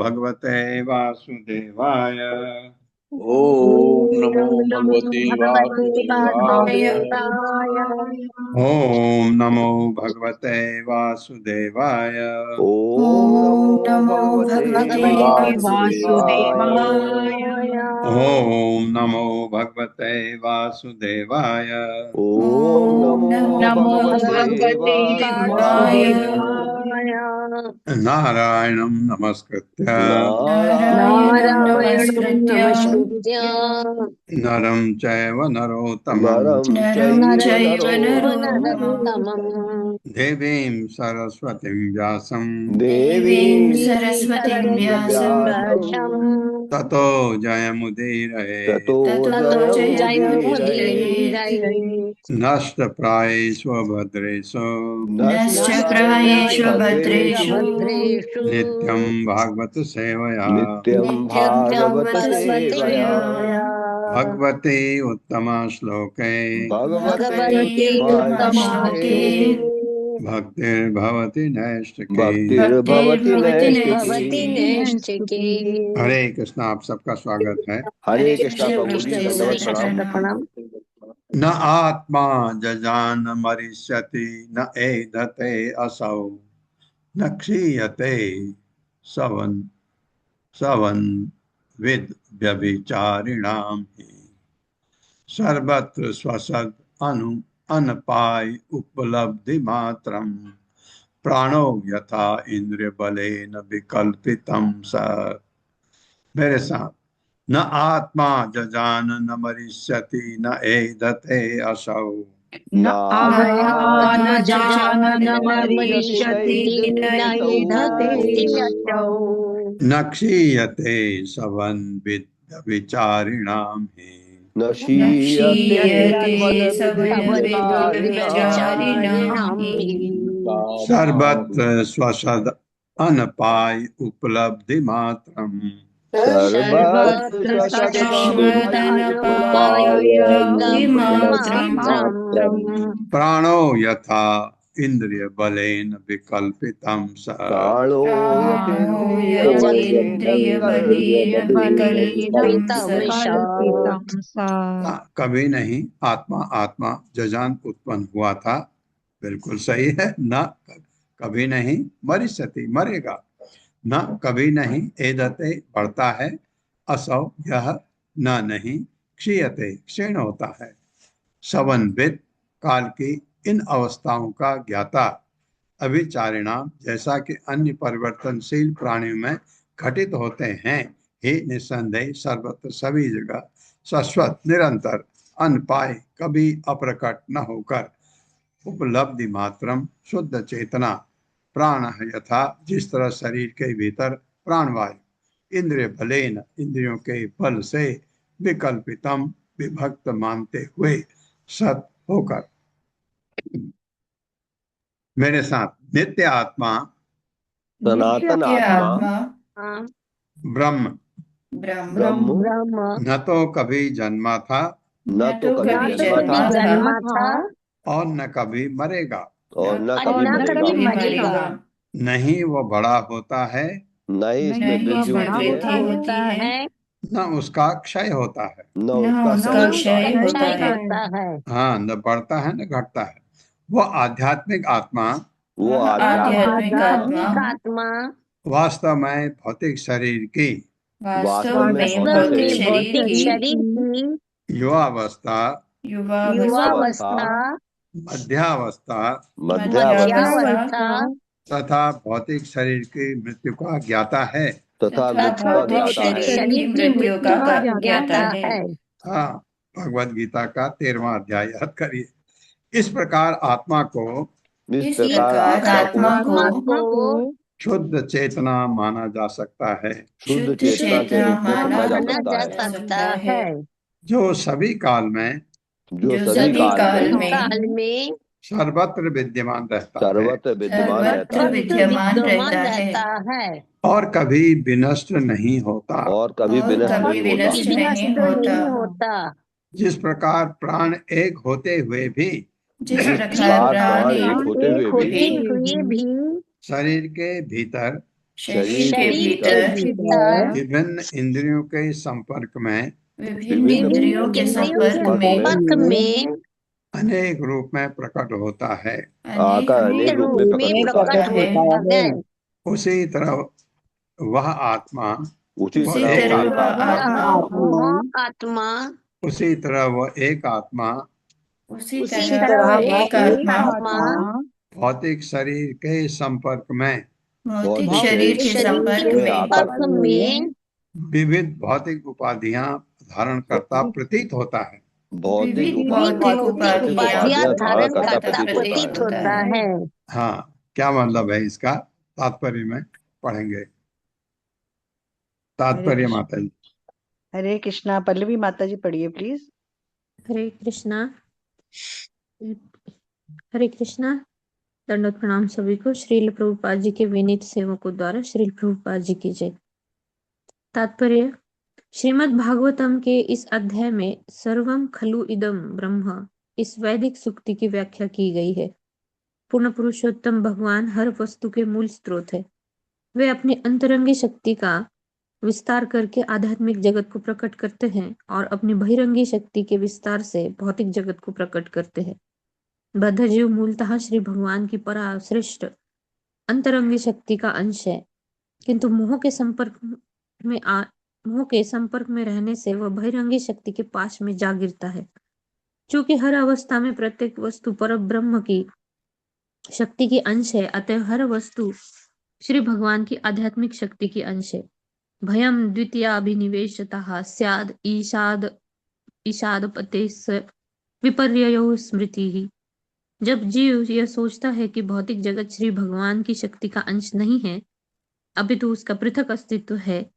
भगवते वासुदेवाय। ओम नमो भगवते वासुदेवाय। ओम नमो भगवते वासुदेवाय। ओम नमो भगवते वासुदेवाय। ओम नमो भगवते वासुदेवाय। ओम नमो भगवते वासुदेवाय। नारायणं नमस्कृत्य नारायणं नमस्कृत्य नरं चैव नरोत्तमं नरं चैव नरोत्तमम् नरोत्तमम् देवीं सरस्वतीं व्यासं देवीं सरस्वतीं व्यासं ततो जयमुदीरये ततो ततो जयमुदीरये जयमुदीरये नष्टप्रायेषु भद्रेषु नश्चक्रायेषु भद्रेषु भद्रेषु नित्यं भागवत सेवया नित्यं नित्यं भागवत सेवया भगवते उत्तमा श्लोके भगवते उत्तमश्लोके भक्तिर्भवति नैष्ठिकी। भक्तिर्भवति भक्तिर्भवति नैष्ठिकी। नैष्ठिकी। हरे कृष्ण, आप सबका स्वागत है। हरे कृष्णा कृष्ण प्रभु जी, प्रभु जी, दंडवत प्रणाम। न आत्मा जजान मरिष्यति न एधते असौ न क्षीयते सवन सवन विद व्यभिचारिणां हि सर्वत्र स्वसद अनु अनपाय उपलब्धि मात्रम प्राणो यथा इंद्रिय बलेन विकल्पितम सत्। मेरे साथ, न आत्मा जजान न मरिष्यति न एधते असौ न आत्मा आत्मा न जान जान न मरिष्यति न ईधते असौ न क्षीयते सवन विचारिणाम हि न न क्षीयते क्षीयते सवन सवनविचारिणां हि सर्वत्र स्वसद अनपाय उपलब्धि मात्रम सर्वत्र सर्वत्र सत्संग शश्वदनपायोपलब्धिमात्रम् प्राणो यथा इंद्रिय बलेन विकल्पितम स प्राणो प्राणो यतीन्द्रियबलेन विकल्पितं कल्पितं सा। कभी नहीं आत्मा आत्मा जजान उत्पन्न हुआ था, बिल्कुल सही है। न कभी नहीं मरिष्यति मरेगा, न कभी नहीं एदते बढ़ता है, असौ यह न नहीं क्षीयते क्षीण होता है, सवनविद काल की इन अवस्थाओं का ज्ञाता अभिचारिणाम जैसा कि अन्य परिवर्तनशील प्राणियों में घटित होते हैं, ही निस्संदेह सर्वत्र सभी जगह शाश्वत निरंतर अनपाय कभी अप्रकट न होकर उपलब्धि मात्रम शुद्ध चेतना प्राण है यथा जिस तरह शरीर के भीतर प्राणवायु इंद्रिय बलेन इंद्रियों के बल से विकल्पितम विभक्त मानते हुए सत होकर। मेरे साथ, नित्य आत्मा सनातन आत्मा ब्रह्म ब्रह्म न तो कभी जन्मा था न तो कभी जन्मा था और न कभी मरेगा, और न कभी मरेगा। नहीं वो बड़ा होता है नहीं इसमें वृद्धि होती है, न उसका क्षय होता है, न उसका क्षय होता है। हाँ, न बढ़ता है न घटता है। वो आध्यात्मिक आत्मा वो आध्यात्मिक आत्मा वास्तव में भौतिक शरीर की वास्तव में भौतिक शरीर की युवावस्था युवावस्था मध्यावस्था मध्यावस्था तथा भौतिक शरीर की मृत्यु का ज्ञाता है। तथा भौतिक शरीर की मृत्यु का ज्ञाता है। हाँ, भगवद गीता का 13वां अध्याय याद करिए। इस प्रकार आत्मा को इस प्रकार आत्मा को शुद्ध चेतना माना जा सकता है, शुद्ध चेतना के रूप में समझा जा सकता है, जो सभी काल में जो सभी काल में सर्वत्र विद्यमान रहता है, सर्वत्र विद्यमान रहता है और कभी विनष्ट नहीं होता, और कभी विनष्ट नहीं होता। जिस प्रकार प्राण एक होते हुए भी जिस प्रकार प्राण एक होते हुए भी शरीर के भीतर विभिन्न इंद्रियों के संपर्क में अनेक रूप में प्रकट होता है, अनेक रूप में प्रकट होता है। उसी तरह वह आत्मा उसी तरह आत्मा उसी तरह वह एक आत्मा उसी तरह एक आत्मा भौतिक शरीर के संपर्क में भौतिक शरीर भौतिक के शरीर संपर्क के में संपर्क में विविध भौतिक उपाधियां धारण करता प्रतीत होता है। विविध विविध भौतिक भौतिक उपाधियां उपाधियां धारण करता करता प्रतीत प्रतीत होता होता है। है। हाँ, क्या मतलब है इसका? तात्पर्य में पढ़ेंगे। हरे तात्पर्य कृष्ण। माता जी। हरे कृष्णा। पल्लवी माता जी पढ़िए प्लीज। हरे कृष्णा। हरे कृष्णा। दंडवत प्रणाम सभी को। श्रील प्रभुपाद जी के विनीत सेवकों द्वारा श्रील प्रभुपाद जी की जय। तात्पर्य। श्रीमद् भागवतम के इस अध्याय में सर्वम खलु इदम ब्रह्म इस वैदिक सूक्ति की व्याख्या की गई है। पूर्ण पुरुषोत्तम भगवान हर वस्तु के मूल स्रोत है। वे अपनी अंतरंगी शक्ति का विस्तार करके आध्यात्मिक जगत को प्रकट करते हैं और अपनी बहिरंगी शक्ति के विस्तार से भौतिक जगत को प्रकट करते हैं। बद्ध जीव मूलतः श्री भगवान की पराश्रेष्ठ अंतरंगी शक्ति का अंश है, किंतु मोह के संपर्क में रहने से वह बहिरंगी शक्ति के पास में जा गिरता है। चूंकि हर अवस्था में प्रत्येक वस्तु पर ब्रह्म की शक्ति की अंश है, अतः हर वस्तु श्री भगवान की आध्यात्मिक शक्ति की अंश है। भयम द्वितीयाभिनिवेशतः स्याद् ईशादपतेस् विपर्ययो स्मृतिः। जब जीव यह सोचता है कि भौतिक जगत श्री भगवान की शक्ति का अंश नहीं है, अपितु उसका पृथक अस्तित्व है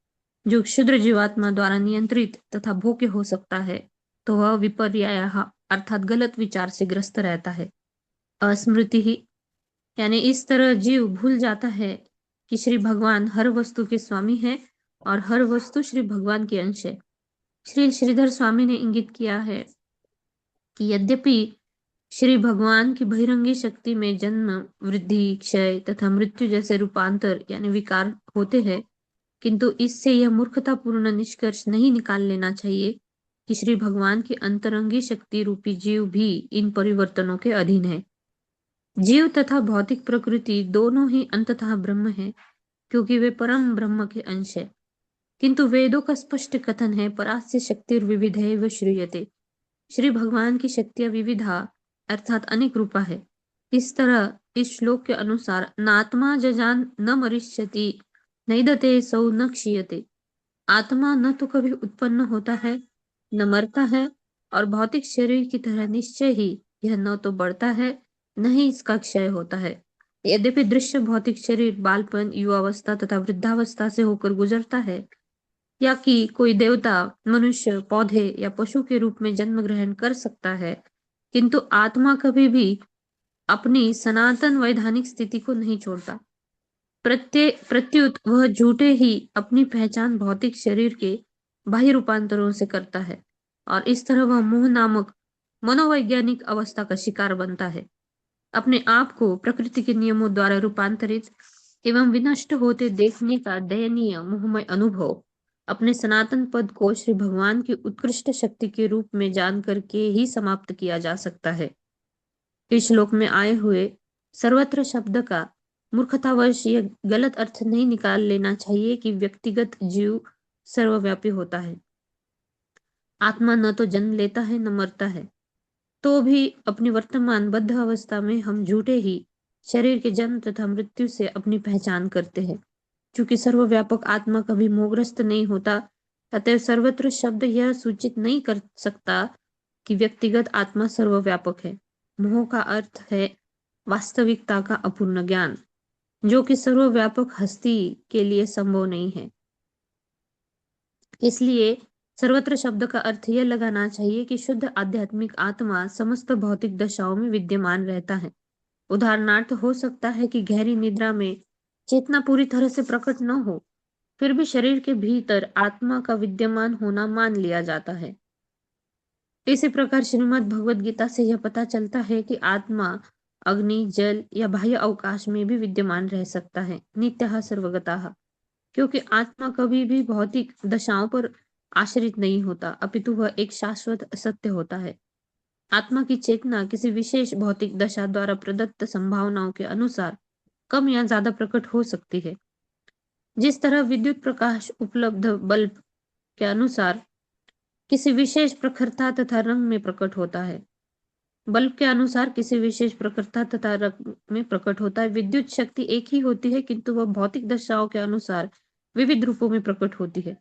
जो क्षुद्र जीवात्मा द्वारा नियंत्रित तथा भोग्य हो सकता है, तो वह विपर्ययः अर्थात गलत विचार से ग्रस्त रहता है। अस्मृति ही यानी इस तरह जीव भूल जाता है कि श्री भगवान हर वस्तु के स्वामी है और हर वस्तु श्री भगवान के अंश है। श्री श्रीधर स्वामी ने इंगित किया है कि यद्यपि श्री भगवान की बहिरंगी शक्ति में जन्म, वृद्धि, क्षय तथा मृत्यु जैसे रूपांतर यानी विकार होते हैं, किंतु इससे यह मूर्खतापूर्ण निष्कर्ष नहीं निकाल लेना चाहिए कि श्री भगवान की अंतरंगी शक्ति रूपी जीव भी इन परिवर्तनों के अधीन है। जीव तथा भौतिक प्रकृति दोनों ही अंततः ब्रह्म है, क्योंकि वे परम ब्रह्म के अंश है। किंतु वेदों का स्पष्ट कथन है परास्य शक्तिर्विविधैव श्रूयते। श्री भगवान की शक्तियां विविधा अर्थात अनेक रूपा है। इस तरह इस श्लोक के अनुसार नात्मा जजान न मरिष्यति नैदते सौ न क्षीयते। आत्मा न तो कभी उत्पन्न होता है न मरता है और भौतिक शरीर की तरह निश्चय ही यह न तो बढ़ता है न ही इसका क्षय होता है। यद्यपि दृश्य भौतिक शरीर बालपन, युवावस्था तथा वृद्धावस्था से होकर गुजरता है या कि कोई देवता, मनुष्य, पौधे या पशु के रूप में जन्म ग्रहण कर सकता है, किंतु आत्मा कभी भी अपनी सनातन वैधानिक स्थिति को नहीं छोड़ता। प्रत्युत वह झूठे ही अपनी पहचान भौतिक शरीर के बाह्य रूपांतरों से करता है और इस तरह वह मोह नामक मनोवैज्ञानिक अवस्था का शिकार बनता है। अपने आप को प्रकृति के नियमों द्वारा रूपांतरित एवं विनष्ट होते देखने का दयनीय मोहमय अनुभव अपने सनातन पद को श्री भगवान की उत्कृष्ट शक्ति के रूप में जान करके ही समाप्त किया जा सकता है। इस श्लोक में आए हुए सर्वत्र शब्द का मूर्खतावश यह गलत अर्थ नहीं निकाल लेना चाहिए कि व्यक्तिगत जीव सर्वव्यापी होता है। आत्मा न तो जन्म लेता है न मरता है, तो भी अपनी वर्तमान बद्ध अवस्था में हम झूठे ही शरीर के जन्म तथा मृत्यु से अपनी पहचान करते हैं। क्योंकि सर्वव्यापक आत्मा कभी मोहग्रस्त नहीं होता, अतः सर्वत्र शब्द यह सूचित नहीं कर सकता कि व्यक्तिगत आत्मा सर्वव्यापक है। मोह का अर्थ है वास्तविकता का अपूर्ण ज्ञान, जो कि सर्वव्यापक हस्ती के लिए संभव नहीं है। इसलिए सर्वत्र शब्द का अर्थ यह लगाना चाहिए कि शुद्ध आध्यात्मिक आत्मा समस्त भौतिक दशाओं में विद्यमान रहता है। उदाहरणार्थ हो सकता है कि गहरी निद्रा में चेतना पूरी तरह से प्रकट न हो, फिर भी शरीर के भीतर आत्मा का विद्यमान होना मान लिया जाता है। इसी प्रकार श्रीमद् भगवद गीता से यह पता चलता है कि आत्मा अग्नि, जल या बाह्य अवकाश में भी विद्यमान रह सकता है, नित्यः सर्वगतः। क्योंकि आत्मा कभी भी भौतिक दशाओं पर आश्रित नहीं होता, अपितु वह एक शाश्वत सत्य होता है। आत्मा की चेतना किसी विशेष भौतिक दशा द्वारा प्रदत्त संभावनाओं के अनुसार कम या ज्यादा प्रकट हो सकती है। जिस तरह विद्युत प्रकाश उपलब्ध बल्ब के अनुसार किसी विशेष प्रखरता तथा रंग में प्रकट होता है, बल्ब के अनुसार किसी विशेष प्रखरता तथा रंग में प्रकट होता है। विद्युत शक्ति एक ही होती है, किंतु वह भौतिक दशाओं के अनुसार विविध रूपों में प्रकट होती है।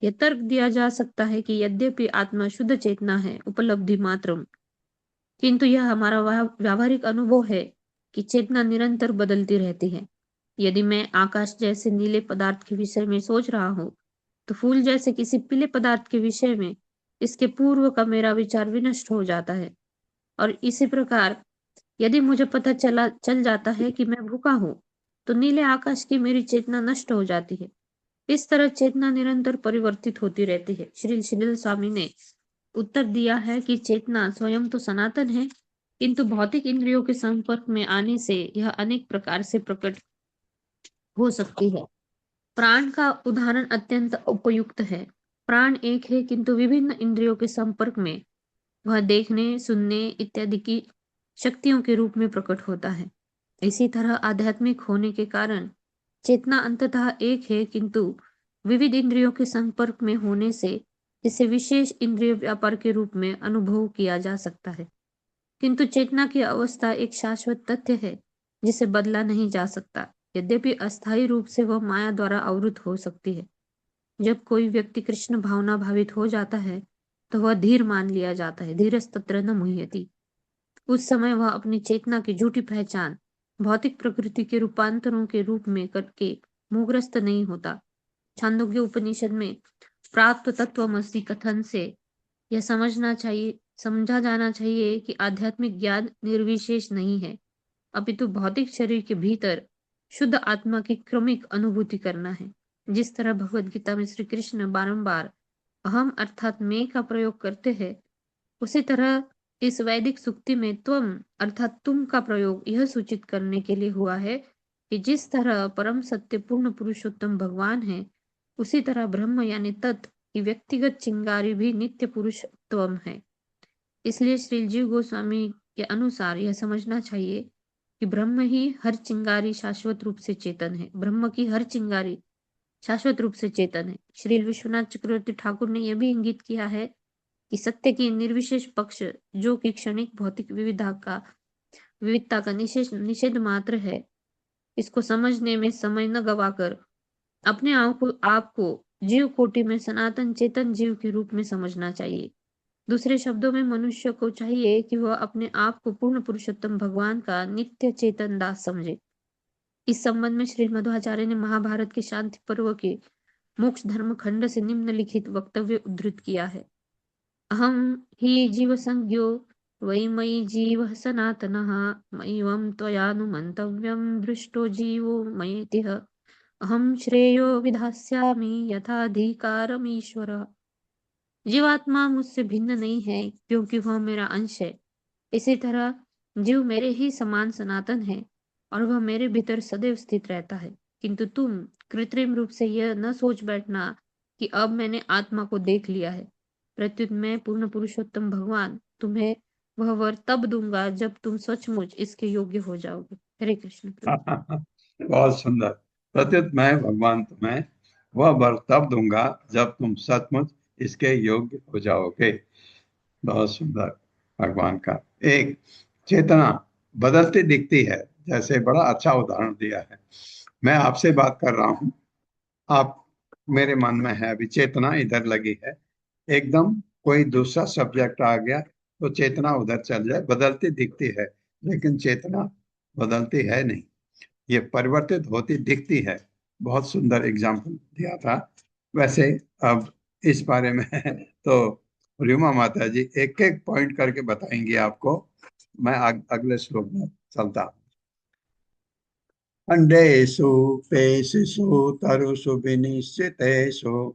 यह तर्क दिया जा सकता है कि यद्यपि आत्मा शुद्ध चेतना है, उपलब्धि मात्रम, किंतु यह हमारा व्यावहारिक अनुभव है कि चेतना निरंतर बदलती रहती है। यदि मैं आकाश जैसे नीले पदार्थ के विषय में सोच रहा हूँ, तो फूल जैसे किसी पीले पदार्थ के विषय में इसके पूर्व का मेरा विचार विनष्ट हो जाता है। और इसी प्रकार यदि मुझे पता चल जाता है कि मैं भूखा हूँ, तो नीले आकाश की मेरी चेतना नष्ट हो जाती है। इस तरह चेतना निरंतर परिवर्तित होती रहती है। श्री शिलिल स्वामी ने उत्तर दिया है कि चेतना स्वयं तो सनातन है, किंतु भौतिक इंद्रियों के संपर्क में आने से यह अनेक प्रकार से प्रकट हो सकती है। प्राण का उदाहरण अत्यंत उपयुक्त है। प्राण एक है, किंतु विभिन्न इंद्रियों के संपर्क में वह देखने, सुनने इत्यादि की शक्तियों के रूप में प्रकट होता है। इसी तरह आध्यात्मिक होने के कारण चेतना अंततः एक है, किंतु विविध इंद्रियों के संपर्क में होने से इसे विशेष इंद्रिय व्यापार के रूप में अनुभव किया जा सकता है। किंतु चेतना की अवस्था एक शाश्वत तथ्य है जिसे बदला नहीं जा सकता, यद्यपि अस्थायी रूप से वह माया द्वारा आवृत हो सकती है। जब कोई व्यक्ति कृष्ण भावना भावित हो जाता है, तो वह धीर मान लिया जाता है। धीरस्तत्र न मुह्यति। उस समय वह अपनी चेतना की झूठी पहचान भौतिक प्रकृति के रूपांतरों के रूप में करके मोहग्रस्त नहीं होता। छांदोग्य उपनिषद में प्राप्त तत्वमसि कथन से यह समझा जाना चाहिए कि आध्यात्मिक ज्ञान निर्विशेष नहीं है, अपितु भौतिक शरीर के भीतर शुद्ध आत्मा की क्रमिक अनुभूति करना है। जिस तरह भगवद गीता में श्री कृष्ण बारंबार अहम अर्थात मैं का प्रयोग करते हैं, उसी तरह इस वैदिक सूक्ति में त्वम अर्थात तुम का प्रयोग यह सूचित करने के लिए हुआ है कि जिस तरह परम सत्य पूर्ण पुरुषोत्तम भगवान है, उसी तरह ब्रह्म यानी तत् की व्यक्तिगत चिंगारी भी नित्य पुरुषत्वम है। इसलिए श्री जीव गोस्वामी के अनुसार यह समझना चाहिए कि ब्रह्म ही हर चिंगारी शाश्वत रूप से चेतन है। ब्रह्म की हर चिंगारी शाश्वत रूप से चेतन है। श्री विश्वनाथ चक्रवर्ती ठाकुर ने यह भी इंगित किया है कि सत्य की निर्विशेष पक्ष, जो कि क्षणिक भौतिक विविधता का निषेध मात्र है, इसको समझने में समय न गवाकर अपने आप को जीव कोटि में सनातन चेतन जीव के रूप में समझना चाहिए। दूसरे शब्दों में मनुष्य को चाहिए कि वह अपने आप को पूर्ण पुरुषोत्तम भगवान का नित्य चेतन दास समझे। इस संबंध में श्री मध्वाचार्य ने महाभारत के शांति पर्व के मोक्ष धर्म खंड से निम्नलिखित वक्तव्य उद्धृत किया है। अहम हि जीव संज्ञो वै मयि जीव सनातनः मय्यं त्वयानुमन्तव्यं दृष्टो जीवो मयेतिह अहम श्रेयो विधास्यामि यथाधिकारमीश्वर। जीवात्मा मुझसे भिन्न नहीं है, क्योंकि वह मेरा अंश है। इसी तरह जीव मेरे ही समान सनातन है और वह मेरे भीतर सदैव स्थित रहता है। किंतु तुम कृत्रिम रूप से यह न सोच बैठना कि अब मैंने आत्मा को देख लिया है। प्रत्युत मैं पूर्ण पुरुषोत्तम भगवान तुम्हें वह वर तब दूंगा जब तुम सचमुच इसके योग्य हो जाओगे। हरे कृष्ण। बहुत सुंदर। प्रत्युत मैं भगवान तुम्हें वह वर तब दूंगा जब तुम सचमुच इसके योग्य हो जाओगे। बहुत सुंदर भगवान का। एक चेतना बदलती दिखती है, जैसे बड़ा अच्छा उदाहरण दिया है। मैं आपसे बात कर रहा हूँ, आप मेरे मन में है, अभी चेतना इधर लगी है, एकदम कोई दूसरा सब्जेक्ट आ गया तो चेतना उधर चल जाए, बदलती दिखती है, लेकिन चेतना बदलती है नहीं, ये परिवर्तित होती दिखती है। बहुत सुंदर एग्जाम्पल दिया था। वैसे अब इस बारे में तो रीमा माता जी एक एक पॉइंट करके बताएंगी आपको। मैं अगले श्लोक में चलता हूँ। खंडेषु पेशिषु तरुषु विनिश्चितेषु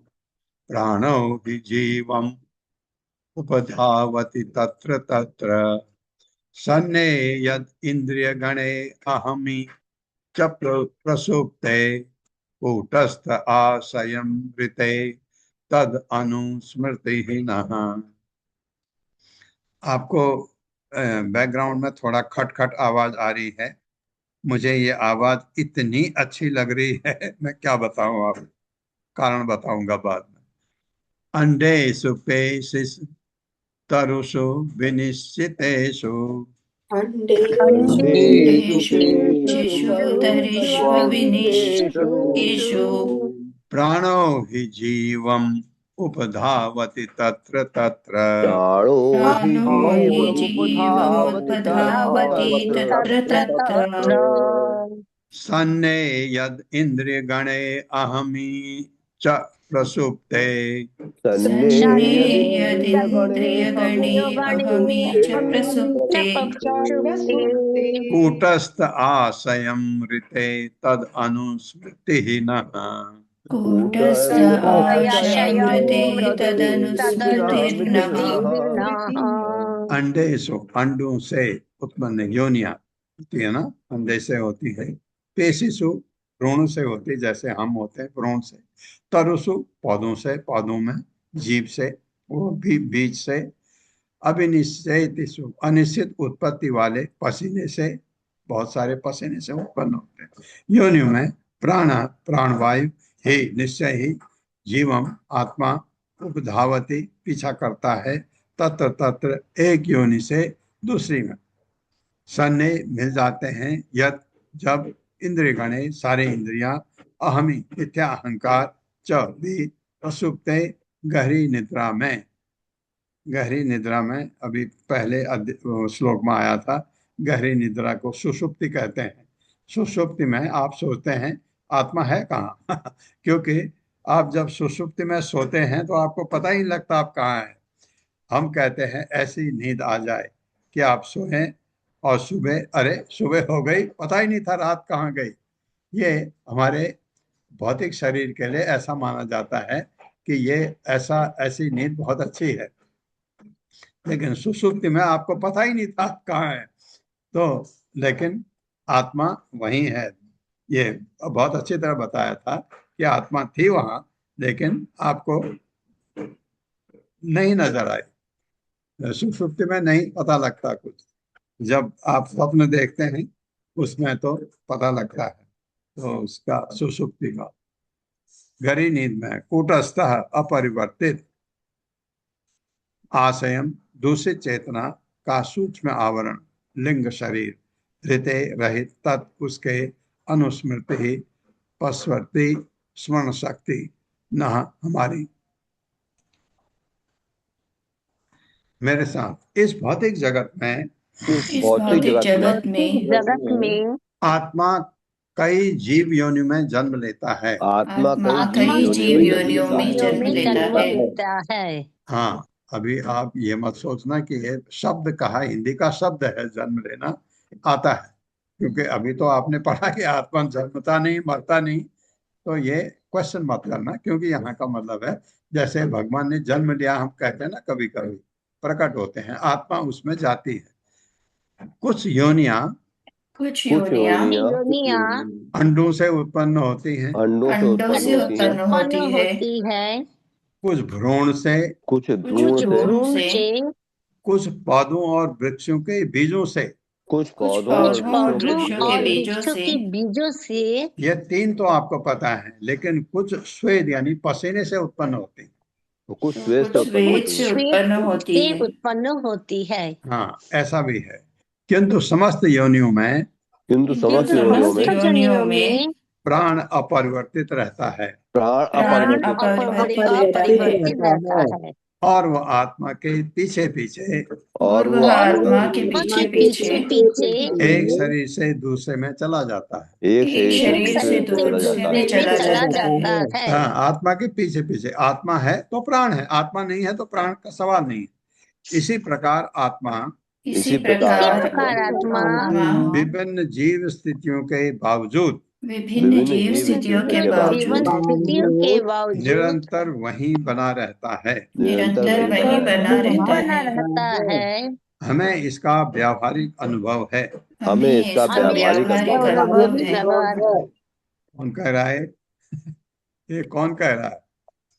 प्राणो हि जीवम् उपधावति तत्र तत्र सन्ने यद इंद्रिय गणे अहमि च प्रसुप्ते कूटस्थ आशयं वृते तद अनुस्मृतिहीनः। आपको बैकग्राउंड में थोड़ा खटखट आवाज आ रही है। मुझे ये आवाज इतनी अच्छी लग रही है, मैं क्या बताऊं, आप कारण बताऊंगा बाद में। अंडे सुपेशिस तरुषु विनिश्चितेषु खण्डेषु खण्डेषु तरिष्वविनिश्चितेषु तरिष्वविनिश्चितेषु प्राणो हि जीवम् उपधावति तत्र तत्र प्राणो हि प्राणो हि जीवमुपधावति जीवमुपधावति तत्र तत्र सन्ने यद इंद्रियगणे अहमी च प्रसुप्ते सन्ने सन्नियदिन्द्रियगणे यदिन्द्रियगणे अहमी च प्रसुप्ते कूटस्थ आशयं ऋते तद अनुस्मृति नः कूटस्थ आशयमृते तदनुस्मृतिर्नः अंडेशु अंडों से उत्पन्न योनिया होती है ना, अंडे से होती है। पेशिशु भ्रूण से होती, जैसे हम होते हैं भ्रूण से। तरुसु पौधों से, पौधों में जीव से, वो भी बीज से। अभिनिश्चयिषु अनिश्चित उत्पत्ति वाले पसीने से, बहुत सारे पसीने से उत्पन्न होते हैं। योनियों में प्राण प्राणवायु ही निश्चय ही जीवम आत्मा उपधावती पीछा करता है तत्र तत्र एक योनि से दूसरी में। सन्ने मिल जाते हैं यद जब इंद्रिय गणे सारे इंद्रियां अहमी मिथ्या अहंकार च भी प्रसुप्ते गहरी निद्रा में। गहरी निद्रा में अभी पहले श्लोक में आया था, गहरी निद्रा को सुषुप्ति कहते हैं। सुषुप्ति में आप सोचते हैं आत्मा है कहाँ क्योंकि आप जब सुषुप्ति में सोते हैं तो आपको पता ही नहीं लगता आप कहाँ हैं। हम कहते हैं ऐसी नींद आ जाए कि आप सोएं और सुबह अरे सुबह हो गई, पता ही नहीं था रात कहाँ गई। ये हमारे भौतिक शरीर के लिए ऐसा माना जाता है कि ये ऐसी नींद बहुत अच्छी है, लेकिन सुषुप्ति में आपको पता ही नहीं था कहाँ है। तो लेकिन आत्मा वही है। ये बहुत अच्छी तरह बताया था कि आत्मा थी वहां, लेकिन आपको नहीं नजर आई। सुषुप्ति में नहीं पता लगता कुछ, जब आप स्वप्न देखते हैं उसमें तो पता लगता है। तो उसका सुषुप्ति का गहरी नींद में कूटस्थ अपरिवर्तित आशयम दूषित चेतना का सूक्ष्म आवरण लिंग शरीर धृते रहित तत् उसके अनुस्मृति ही पस्वर्ती स्मरण शक्ति न हमारी। मेरे साथ इस भौतिक जगत में, इस भौतिक जगत में आत्मा कई जीव योनि में जन्म लेता है। आत्मा कई जीव योनियों में जन्म लेता है। हाँ, अभी आप ये मत सोचना कि ये शब्द कहा, हिंदी का शब्द है जन्म लेना, आता है। क्योंकि अभी तो आपने पढ़ा कि आत्मा जन्मता नहीं मरता नहीं, तो ये क्वेश्चन मत करना, क्योंकि यहाँ का मतलब है जैसे भगवान ने जन्म लिया, हम कहते हैं ना कभी कभी प्रकट होते हैं, आत्मा उसमें जाती है। कुछ योनियां अंडों से उत्पन्न होती हैं, अंडों से उत्पन्न होती है, कुछ भ्रूण से, कुछ भ्रूण से, कुछ पौधों और वृक्षों के बीजों से, कुछ पौधों और वृक्षों के बीजों से। ये तीन तो आपको पता है, लेकिन कुछ स्वेद यानी पसीने से उत्पन्न होती है, कुछ स्वेद से उत्पन्न होती है। हाँ, ऐसा भी है। किंतु समस्त योनियों में प्राण अपरिवर्तित रहता है, और वह आत्मा के पीछे पीछे एक शरीर से दूसरे में चला जाता है। हाँ, आत्मा के पीछे पीछे। आत्मा है तो प्राण है, आत्मा नहीं है तो प्राण का सवाल नहीं। इसी प्रकार आत्मा विभिन्न जीव स्थितियों के बावजूद निरंतर वहीं बना रहता है। हमें इसका व्यावहारिक अनुभव है। कौन कह रहा है? ये कौन कह रहा है?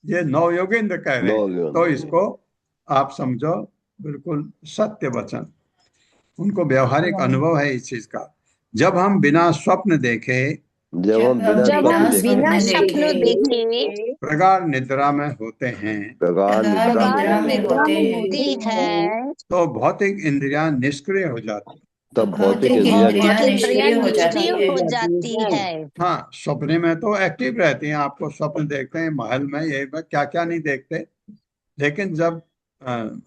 ये नवयोगेंद्र कह रहे हैं। तो इसको आप समझो बिल्कुल सत्य वचन। उनको व्यावहारिक अनुभव है इस चीज का। जब हम बिना स्वप्न देखे जब हम बिना जब हम स्वप्न बिना देखे स्वप्न देखे प्रगाढ़ निद्रा में होते हैं, प्रगाढ़ निद्रा में प्रगाढ़ होते निद्रा हैं, में होती है, तो भौतिक इंद्रियां निष्क्रिय हो जाती हैं। तब भौतिक तो इंद्रियां भौतिक इंद्रिया निष्क्रिय हो निष्क्रिय जाती हो है। जाती है। हाँ, सपने में तो एक्टिव रहती हैं। आपको स्वप्न देखते हैं महल में, ये क्या क्या नहीं देखते। लेकिन जब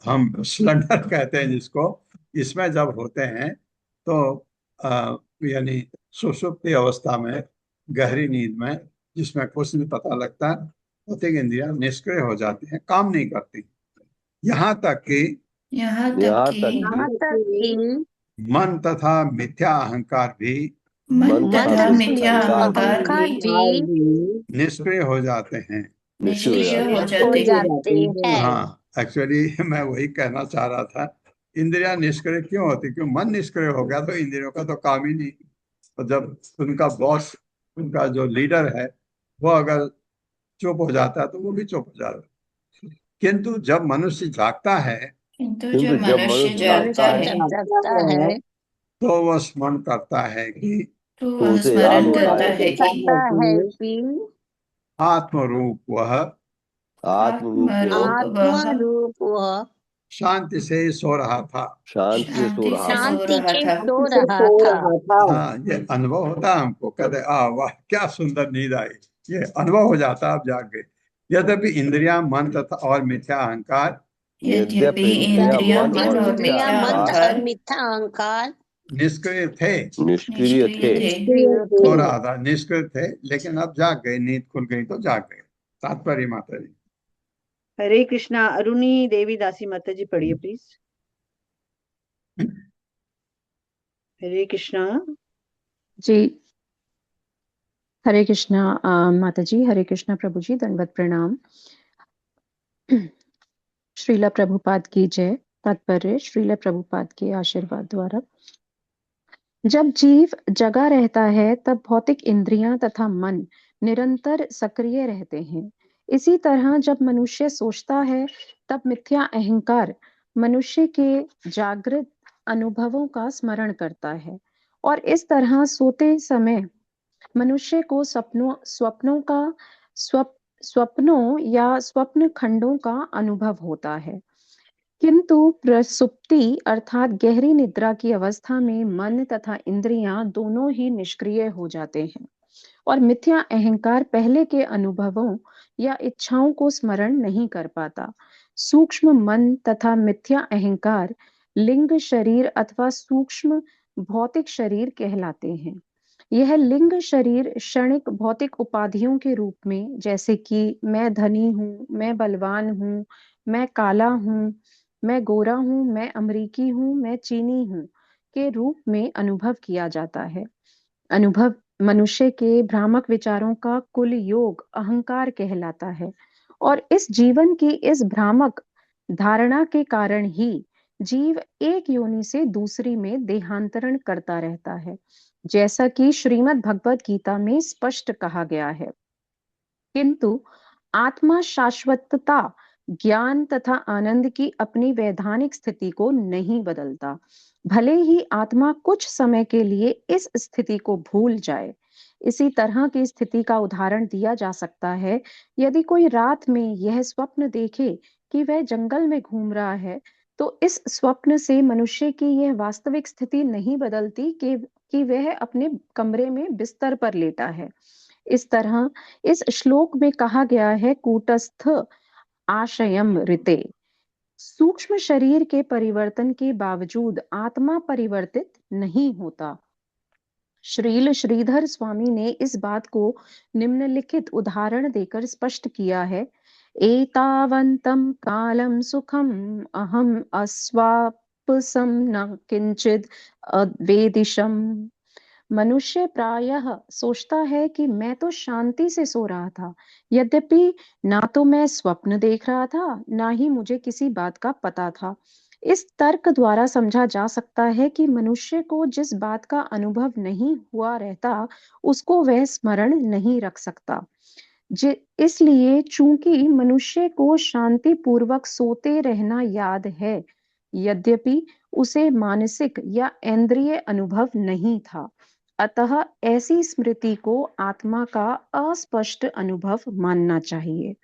हम सिलेंडर कहते हैं जिसको, इसमें जब होते हैं तो यानी सुषुप्ति अवस्था में, गहरी नींद में, जिसमें कुछ नहीं पता लगता, भौतिक इंद्रियां निष्क्रिय हो जाती हैं, काम नहीं करती। यहाँ तक कि यहाँ तक यहाँ कि तक कि मन तथा मिथ्या अहंकार भी मन मन तथा और मिथ्या अहंकार अहंकार भी निष्क्रिय हो जाते हैं। निष्क्रिय हो निष्क्रिय जाते हो हैं। जाते हैं। हाँ, एक्चुअली मैं वही कहना चाह रहा था। इंद्रियां निष्क्रिय क्यों होती? क्यों मन निष्क्रिय हो गया तो इंद्रियों का तो काम ही नहीं। तो जब उनका बॉस, उनका जो लीडर है, वो अगर चुप हो जाता है तो वो भी चुप हो जाता है। किंतु जब मनुष्य जागता है किंतु जब मनुष्य जागता मनुष्य है जब जागता है तो वह स्मरण करता है कि तो वह स्मरण करता है कि करता है कि आत्म रूप वह आत्मरूप वह आत्मा रूप वह शांति से सो रहा था। शांति से सो रहा था। शांति से सो रहा था। हाँ, ये अनुभव होता है हमको। कहते वाह क्या सुंदर नींद आई, ये अनुभव हो जाता है, आप जाग गए। यद्यपि इंद्रियां, मन तथा और मिथ्या अहंकार यद्यपि इंद्रियां, मन और इंद्रिया मिथ्या मन और अहंकार मिथ्या अहंकार निष्क्रिय थे, निष्क्रिय थे, सो रहा था, निष्क्रिय थे, लेकिन अब जाग गए, नींद खुल गई तो जाग गए। तात्पर्य माता जी। हरे कृष्णा। अरुणी देवी दासी माता जी पढ़िए प्लीज। हरे कृष्णा। जी, हरे कृष्णा माता जी, हरे कृष्णा प्रभु जी, दंडवत प्रणाम। श्रीला प्रभुपाद की जय। तात्पर्य श्रीला प्रभुपाद के आशीर्वाद द्वारा। जब जीव जगा रहता है तब भौतिक इंद्रियां तथा मन निरंतर सक्रिय रहते हैं। इसी तरह जब मनुष्य सोचता है तब मिथ्या अहंकार मनुष्य के जागृत अनुभवों का स्मरण करता है और इस तरह सोते समय मनुष्य को स्वप्नों या स्वप्न खंडों का अनुभव होता है। किंतु प्रसुप्ति अर्थात गहरी निद्रा की अवस्था में मन तथा इंद्रियां दोनों ही निष्क्रिय हो जाते हैं और मिथ्या अहंकार पहले के अनुभवों या इच्छाओं को स्मरण नहीं कर पाता। सूक्ष्म मन तथा मिथ्या अहंकार लिंग शरीर अथवा सूक्ष्म भौतिक शरीर कहलाते हैं। यह लिंग शरीर क्षणिक भौतिक उपाधियों के रूप में, जैसे कि मैं धनी हूँ, मैं बलवान हूँ, मैं काला हूँ, मैं गोरा हूँ, मैं अमरीकी हूँ, मैं चीनी हूँ, के रूप में अनुभव किया जाता है। अनुभव मनुष्य के भ्रामक विचारों का कुल योग अहंकार कहलाता है और इस जीवन की इस भ्रामक धारणा के कारण ही जीव एक योनि से दूसरी में देहांतरण करता रहता है, जैसा कि श्रीमद् भगवद गीता में स्पष्ट कहा गया है। किंतु आत्मा शाश्वतता, ज्ञान तथा आनंद की अपनी वैधानिक स्थिति को नहीं बदलता। भले ही आत्मा कुछ समय के लिए इस स्थिति को भूल जाए। इसी तरह की स्थिति का उदाहरण दिया जा सकता है। यदि कोई रात में यह स्वप्न देखे कि वह जंगल में घूम रहा है, तो इस स्वप्न से मनुष्य की यह वास्तविक स्थिति नहीं बदलती कि वह अपने कमरे में बिस्तर पर लेटा है। इस तरह इस श्लोक में कहा गया है, कूटस्थ आशयम ऋते। सूक्ष्म शरीर के परिवर्तन के बावजूद आत्मा परिवर्तित नहीं होता। श्रील श्रीधर स्वामी ने इस बात को निम्नलिखित उदाहरण देकर स्पष्ट किया है। एतावन्तं कालम सुखम अहम अस्वापसम न किंचिद अवेदिशम। मनुष्य प्रायः सोचता है कि मैं तो शांति से सो रहा था, यद्यपि ना तो मैं स्वप्न देख रहा था, ना ही मुझे किसी बात का पता था। इस तर्क द्वारा समझा जा सकता है कि मनुष्य को जिस बात का अनुभव नहीं हुआ रहता, उसको वह स्मरण नहीं रख सकता। इसलिए चूंकि मनुष्य को शांति पूर्वक सोते रहना याद है, यद्यपि उसे मानसिक या इंद्रिय अनुभव नहीं था, अतः ऐसी स्मृति को आत्मा का अस्पष्ट अनुभव मानना चाहिए।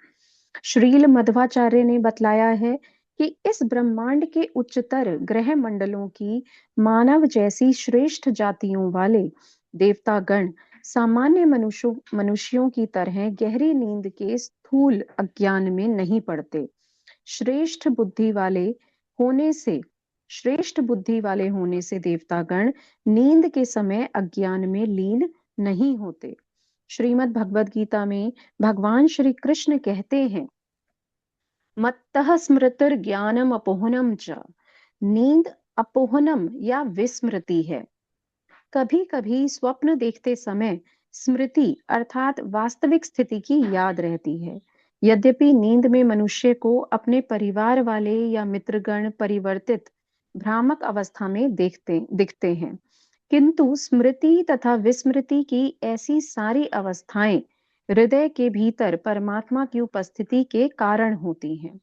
श्रील मध्वाचार्य ने बतलाया है कि इस ब्रह्मांड के उच्चतर ग्रह मंडलों की मानव जैसी श्रेष्ठ जातियों वाले देवतागण सामान्य मनुष्यों की तरह गहरी नींद के स्थूल अज्ञान में नहीं पड़ते। श्रेष्ठ बुद्धि वाले होने से श्रेष्ठ बुद्धि वाले होने से देवतागण नींद के समय अज्ञान में लीन नहीं होते। श्रीमद् भगवद गीता में भगवान श्री कृष्ण कहते हैं, मत्तः स्मृतिर ज्ञानम अपोहनम च। नींद अपोहनम या विस्मृति है। कभी कभी स्वप्न देखते समय स्मृति अर्थात वास्तविक स्थिति की याद रहती है। यद्यपि नींद में मनुष्य को अपने परिवार वाले या मित्रगण परिवर्तित भ्रामक अवस्था में दिखते हैं, किंतु स्मृति तथा विस्मृति की ऐसी सारी अवस्थाएं हृदय के भीतर परमात्मा की उपस्थिति के कारण होती हैं।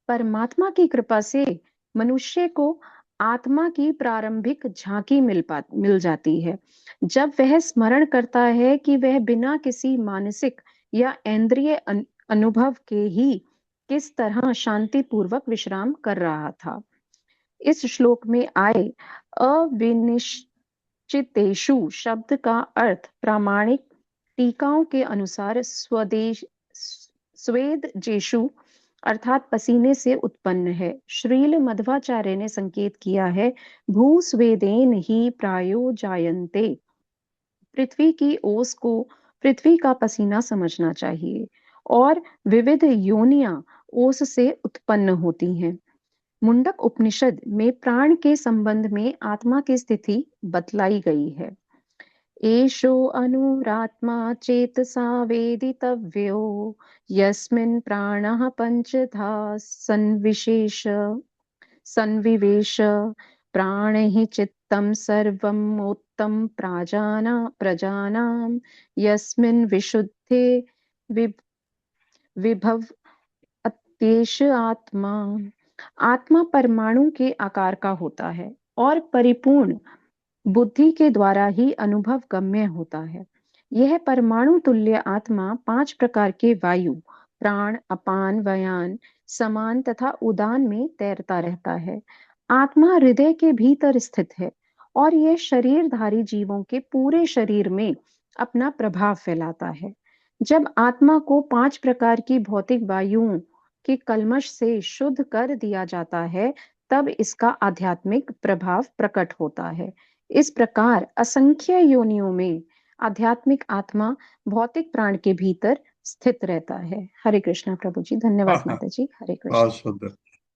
परमात्मा की कृपा से मनुष्य को आत्मा की प्रारंभिक झांकी मिल जाती है, जब वह स्मरण करता है कि वह बिना किसी मानसिक या इंद्रिय अनुभव के ही किस तरह शांति पूर्वक विश्राम कर रहा था। इस श्लोक में आए अविनिश्चितेषु शब्द का अर्थ प्रामाणिक टीकाओं के अनुसार स्वेदजेषु अर्थात पसीने से उत्पन्न है। श्रील मध्वाचार्य ने संकेत किया है, भूस्वेदेन ही प्रायो जायन्ते। पृथ्वी की ओस को पृथ्वी का पसीना समझना चाहिए और विविध योनियां ओस से उत्पन्न होती हैं। मुंडक उपनिषद में प्राण के संबंध में आत्मा की स्थिति बतलाई गई है। एषो अनुरात्मा चेतसा वेदितव्यो यस्मिन् प्राणः पंचधा संविवेश प्राणैः चित्तं सर्वमोत्तं प्रजानां यस्मिन् विशुद्धे विभव अत्येष आत्मा। आत्मा परमाणु के आकार का होता है और परिपूर्ण बुद्धि के द्वारा ही अनुभव गम्य होता है। यह परमाणु तुल्य आत्मा 5 प्रकार के वायु प्राण, अपान, व्यान, समान तथा उदान में तैरता रहता है। आत्मा हृदय के भीतर स्थित है और यह शरीरधारी जीवों के पूरे शरीर में अपना प्रभाव फैलाता है। जब आत्मा को 5 प्रकार की भौतिक वायुओं के कल्मश से शुद्ध कर दिया जाता है, तब इसका आध्यात्मिक प्रभाव प्रकट होता है। इस प्रकार असंख्य योनियों में आध्यात्मिक आत्मा भौतिक प्राण के भीतर स्थित रहता है। हरे कृष्णा प्रभु जी। धन्यवाद माता जी। हरे कृष्ण। बहुत सुंदर।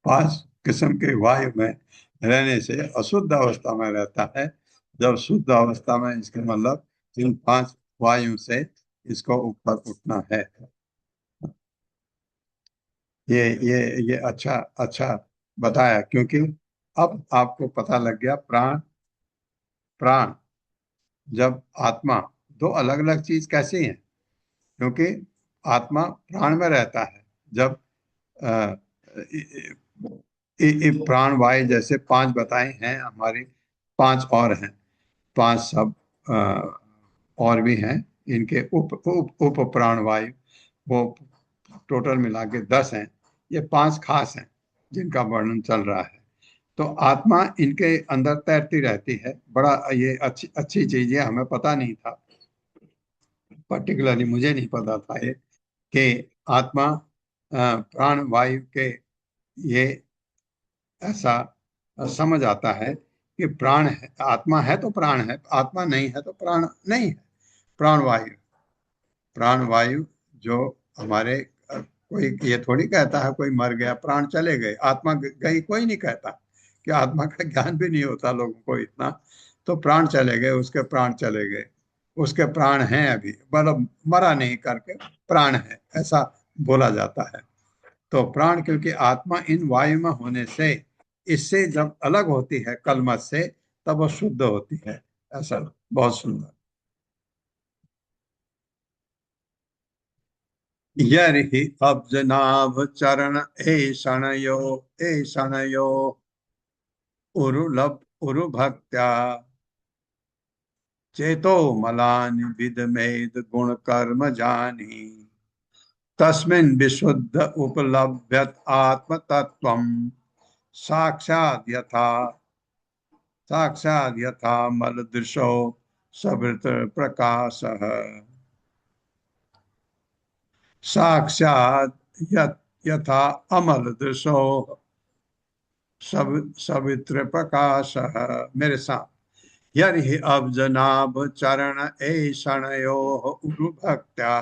5 किस्म के वायु में रहने से अशुद्ध अवस्था में रहता है। जब शुद्ध अवस्था में, इसके मतलब इन 5 वायु से इसको ऊपर उठना है। ये अच्छा बताया, क्योंकि अब आपको पता लग गया प्राण जब आत्मा 2 अलग अलग चीज कैसी हैं, क्योंकि आत्मा प्राण में रहता है। जब प्राण वायु जैसे 5 बताए हैं, हमारी 5 और हैं, 5 सब और भी हैं। इनके उप प्राण वायु वो टोटल मिला के 10 हैं। ये 5 खास हैं जिनका वर्णन चल रहा है। तो आत्मा इनके अंदर तैरती रहती है। बड़ा ये अच्छी चीज है, हमें पता नहीं था, पर्टिकुलरली मुझे नहीं पता था ये कि आत्मा प्राण वायु के ये ऐसा समझ आता है कि प्राण है, आत्मा है तो प्राण है, आत्मा नहीं है तो प्राण नहीं है। प्राण वायु जो हमारे, कोई ये थोड़ी कहता है कोई मर गया प्राण चले गए, आत्मा गई, कोई नहीं कहता कि आत्मा का ज्ञान भी नहीं होता लोगों को इतना। तो प्राण चले गए, उसके प्राण चले गए, उसके प्राण हैं अभी, मतलब मरा नहीं करके प्राण है, ऐसा बोला जाता है। तो प्राण, क्योंकि आत्मा इन वायु में होने से, इससे जब अलग होती है कलमत से, तब वो शुद्ध होती है। ऐसा बहुत सुंदर। यर्हि अब्जनाभ चरण ऐषणयो उरु भक्त्या चेतो मलानि विदमेद गुण कर्म जानी तस्मिन् विशुद्ध उपलभ्यत आत्म तत्वम् साक्षात् यथा मलदृशो सवृत प्रकाशः साक्षात् यथा अमल दृशो सवित्र प्रकाशः। मेरे साथ यर्हि अब्जनाभ चरण ऐषणयोः उरुभक्त्या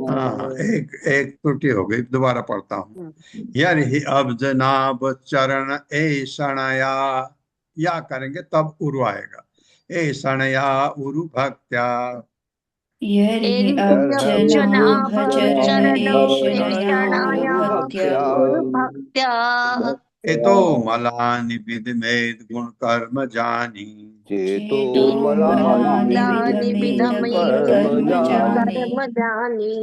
हाँ, एक त्रुटि हो गई, दोबारा पढ़ता हूँ। यर्हि अब्जनाभ चरण ऐषणया, या करेंगे तब उरु आएगा। ऐषणया उरु भक्त्या एतो मलानि विदमेद गुण कर्म जानी चेतो मलानि कर्म जानी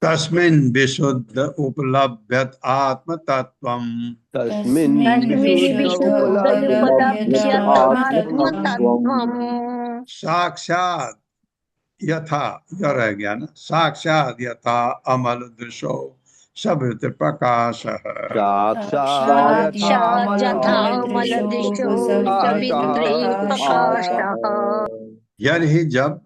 तस्मिन् विशुद्ध उपलभ्यत आत्म तत्वम् तस्मिन् साक्षात यथा, यह रह गया ना, साक्षात यथा अमल दृशो सवृत प्रकाशः यर्हि जब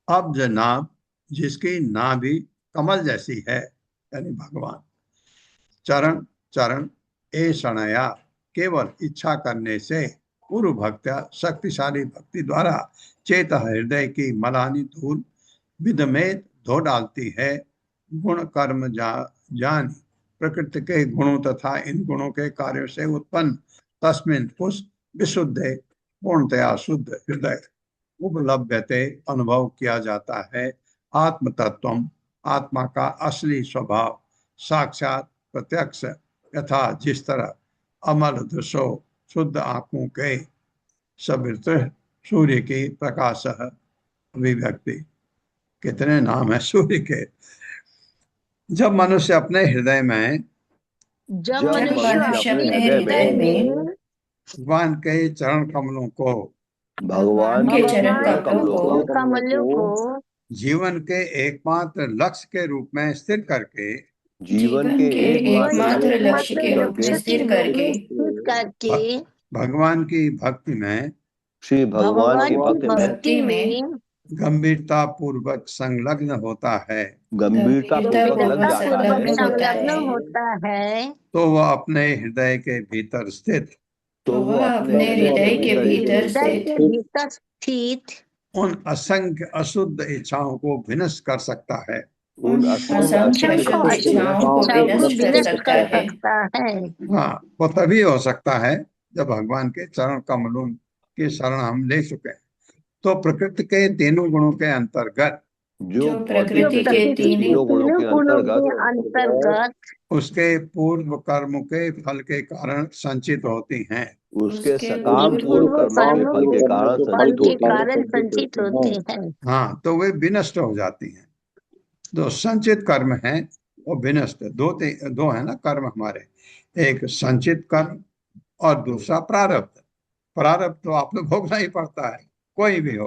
अब जनाब जिसकी नाभि कमल जैसी है यानी भगवान, चरण चरण ऐषणया केवल इच्छा करने से पूर्व भक्त्या शक्तिशाली भक्ति द्वारा चेत हृदय की मलानी धूल विदमेत धो डालती है। गुण कर्म जानी प्रकृति के गुणों तथा इन गुणों के कार्यों से उत्पन्न तस्मिन् उस विशुद्ध पूर्णतया शुद्ध हृदय उपलभ्यते अनुभव किया जाता है आत्म तत्वम आत्मा का असली स्वभाव साक्षात प्रत्यक्ष यथा जिस तरह अमल दृशो शुद्ध आंखों के सवृत सूर्य की प्रकाश अभिव्यक्ति। कितने नाम है सूर्य के। जब मनुष्य अपने हृदय में भगवान के चरण कमलों को जीवन के एकमात्र लक्ष्य के रूप में स्थिर करके भगवान की भक्ति में श्री भगवान की भक्ति में गंभीरता पूर्वक संलग्न होता है तो वह अपने हृदय के भीतर स्थित उन असंख्य अशुद्ध इच्छाओं को विनष्ट कर सकता है। हाँ, वो तभी हो सकता है जब भगवान के चरण कमलों के शरण हम ले चुके हैं। तो प्रकृति के तीनों गुणों के अंतर्गत जो प्रकृति के तीनों गुणों के अंतर्गत उसके पूर्व कर्म के फल के कारण संचित होती हैं, उसके सकाम पूर्व कर्मों के फल के कारण संचित होती हैं। हाँ, तो वे विनष्ट हो जाती हैं। जो संचित कर्म है वो विनष्ट। दो है ना कर्म हमारे, एक संचित कर्म और दूसरा प्रारब्ध। प्रारब्ध तो आपको भोगना ही पड़ता है, कोई भी हो,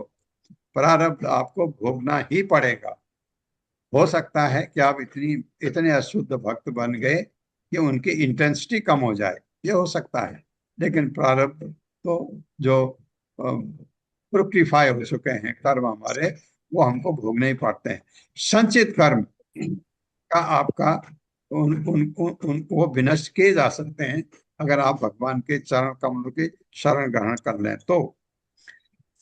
प्रारब्ध आपको भोगना ही पड़ेगा। हो सकता है कि आप इतने अशुद्ध भक्त बन गए कि उनकी इंटेंसिटी कम हो जाए, ये हो सकता है, लेकिन प्रारब्ध तो जो फ्रुक्टिफाई हो चुके हैं कर्म हमारे, वो हमको भोगने ही पड़ते हैं। संचित कर्म का आपका वो विनष्ट किए जा सकते हैं अगर आप भगवान के चरण कमलों की शरण ग्रहण कर लें। तो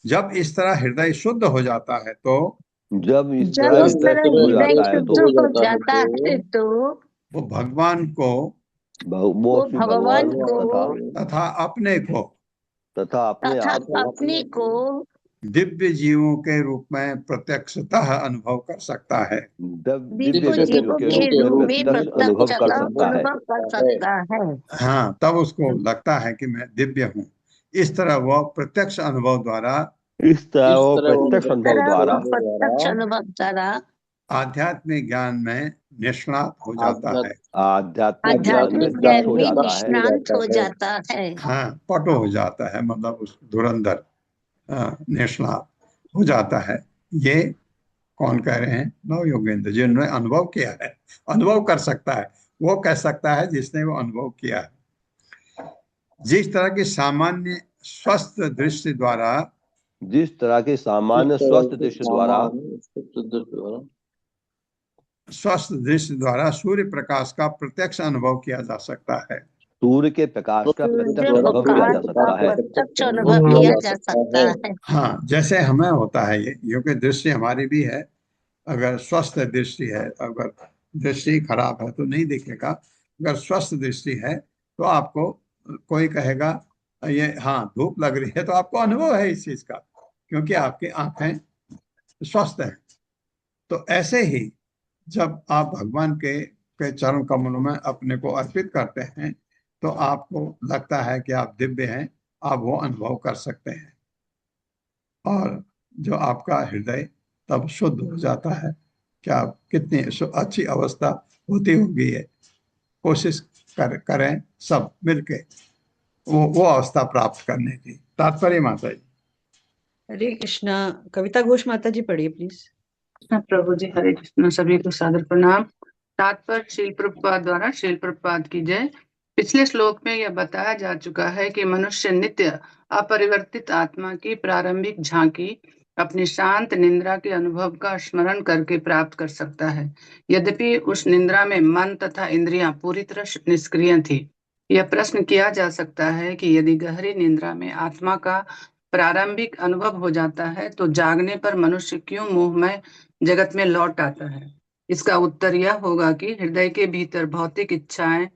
जब इस तरह हृदय शुद्ध हो जाता है तो जब इस तरह हृदय शुद्ध हो जाता है तो वो भगवान को तथा अपने को दिव्य जीवों के रूप में प्रत्यक्षतः अनुभव कर सकता है। हाँ, तब उसको लगता है कि मैं दिव्य हूँ। इस तरह वह प्रत्यक्ष अनुभव द्वारा आध्यात्मिक ज्ञान में निष्णात हो जाता है। आध्यात्मिक ज्ञान में आध्यात्मिक निष्णात ज्ञान हो में जाता है। निष्णांत हो जाता है। हाँ, पटु हो जाता है, मतलब उस धुरंधर निष्णात हो जाता है। ये कौन कह रहे हैं? नव योगेंद्र, जिन्होंने अनुभव किया है। अनुभव कर सकता है वो कह सकता है जिसने वो अनुभव किया है। जिस तरह की सामान्य स्वस्थ दृष्टि द्वारा जिस तरह की सामान्य स्वस्थ दृष्टि द्वारा सूर्य प्रकाश का प्रत्यक्ष अनुभव किया जा सकता है। सूर्य के प्रकाश का प्रत्यक्ष सूर्य अनुभव किया जा प्रकाश का सकता है। प्रत्यक्ष अनुभव किया जा सकता है। हाँ, जैसे हमें होता है ये, क्योंकि दृष्टि हमारी भी है। अगर स्वस्थ दृष्टि है, अगर दृष्टि खराब है तो नहीं दिखेगा। अगर स्वस्थ दृष्टि है तो आपको कोई कहेगा ये हाँ धूप लग रही है, तो आपको अनुभव है इस चीज का, क्योंकि आपकी आंखें स्वस्थ हैं। तो ऐसे ही जब आप भगवान के चरण कमलों में अपने को अर्पित करते हैं तो आपको लगता है कि आप दिव्य हैं, आप वो अनुभव कर सकते हैं। और जो आपका हृदय तब शुद्ध हो जाता है। क्या कितनी अच्छी अवस्था होती होगी ये। कोशिश करें सब मिलके वो अवस्था प्राप्त करने की। तात्पर्य माता जी। हरे कृष्णा। कविता घोष माता जी पढ़िए प्लीज। प्रभु जी, हरे कृष्ण। सभी को सादर प्रणाम। तात्पर्य श्रील प्रभुपाद द्वारा। श्रील प्रभुपाद की जय। पिछले श्लोक में यह बताया जा चुका है कि मनुष्य नित्य अपरिवर्तित आत्मा की प्रारंभिक झांकी अपनी शांत निंद्रा के अनुभव का स्मरण करके प्राप्त कर सकता है। यद्यपि उस निंद्रा में मन तथा इंद्रियां पूरी तरह निष्क्रिय थी। यह प्रश्न किया जा सकता है कि यदि गहरी निंद्रा में आत्मा का प्रारंभिक अनुभव हो जाता है तो जागने पर मनुष्य क्यों मोहमय जगत में लौट आता है। इसका उत्तर यह होगा कि हृदय के भीतर भौतिक इच्छाएं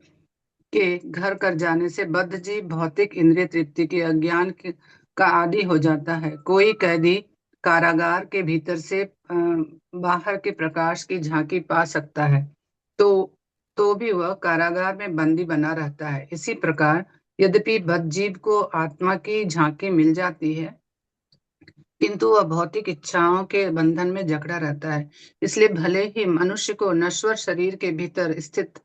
के घर कर जाने से बद्ध जीव भौतिक इंद्रिय तृप्ति के अज्ञान का आदी हो जाता है। कोई कैदी कारागार के भीतर से बाहर के प्रकाश की झांकी पा सकता है तो भी वह कारागार में बंदी बना रहता है। इसी प्रकार यद्यपि बद्ध जीव को आत्मा की झांकी मिल जाती है किंतु वह भौतिक इच्छाओं के बंधन में जकड़ा रहता है। इसलिए भले ही मनुष्य को नश्वर शरीर के भीतर स्थित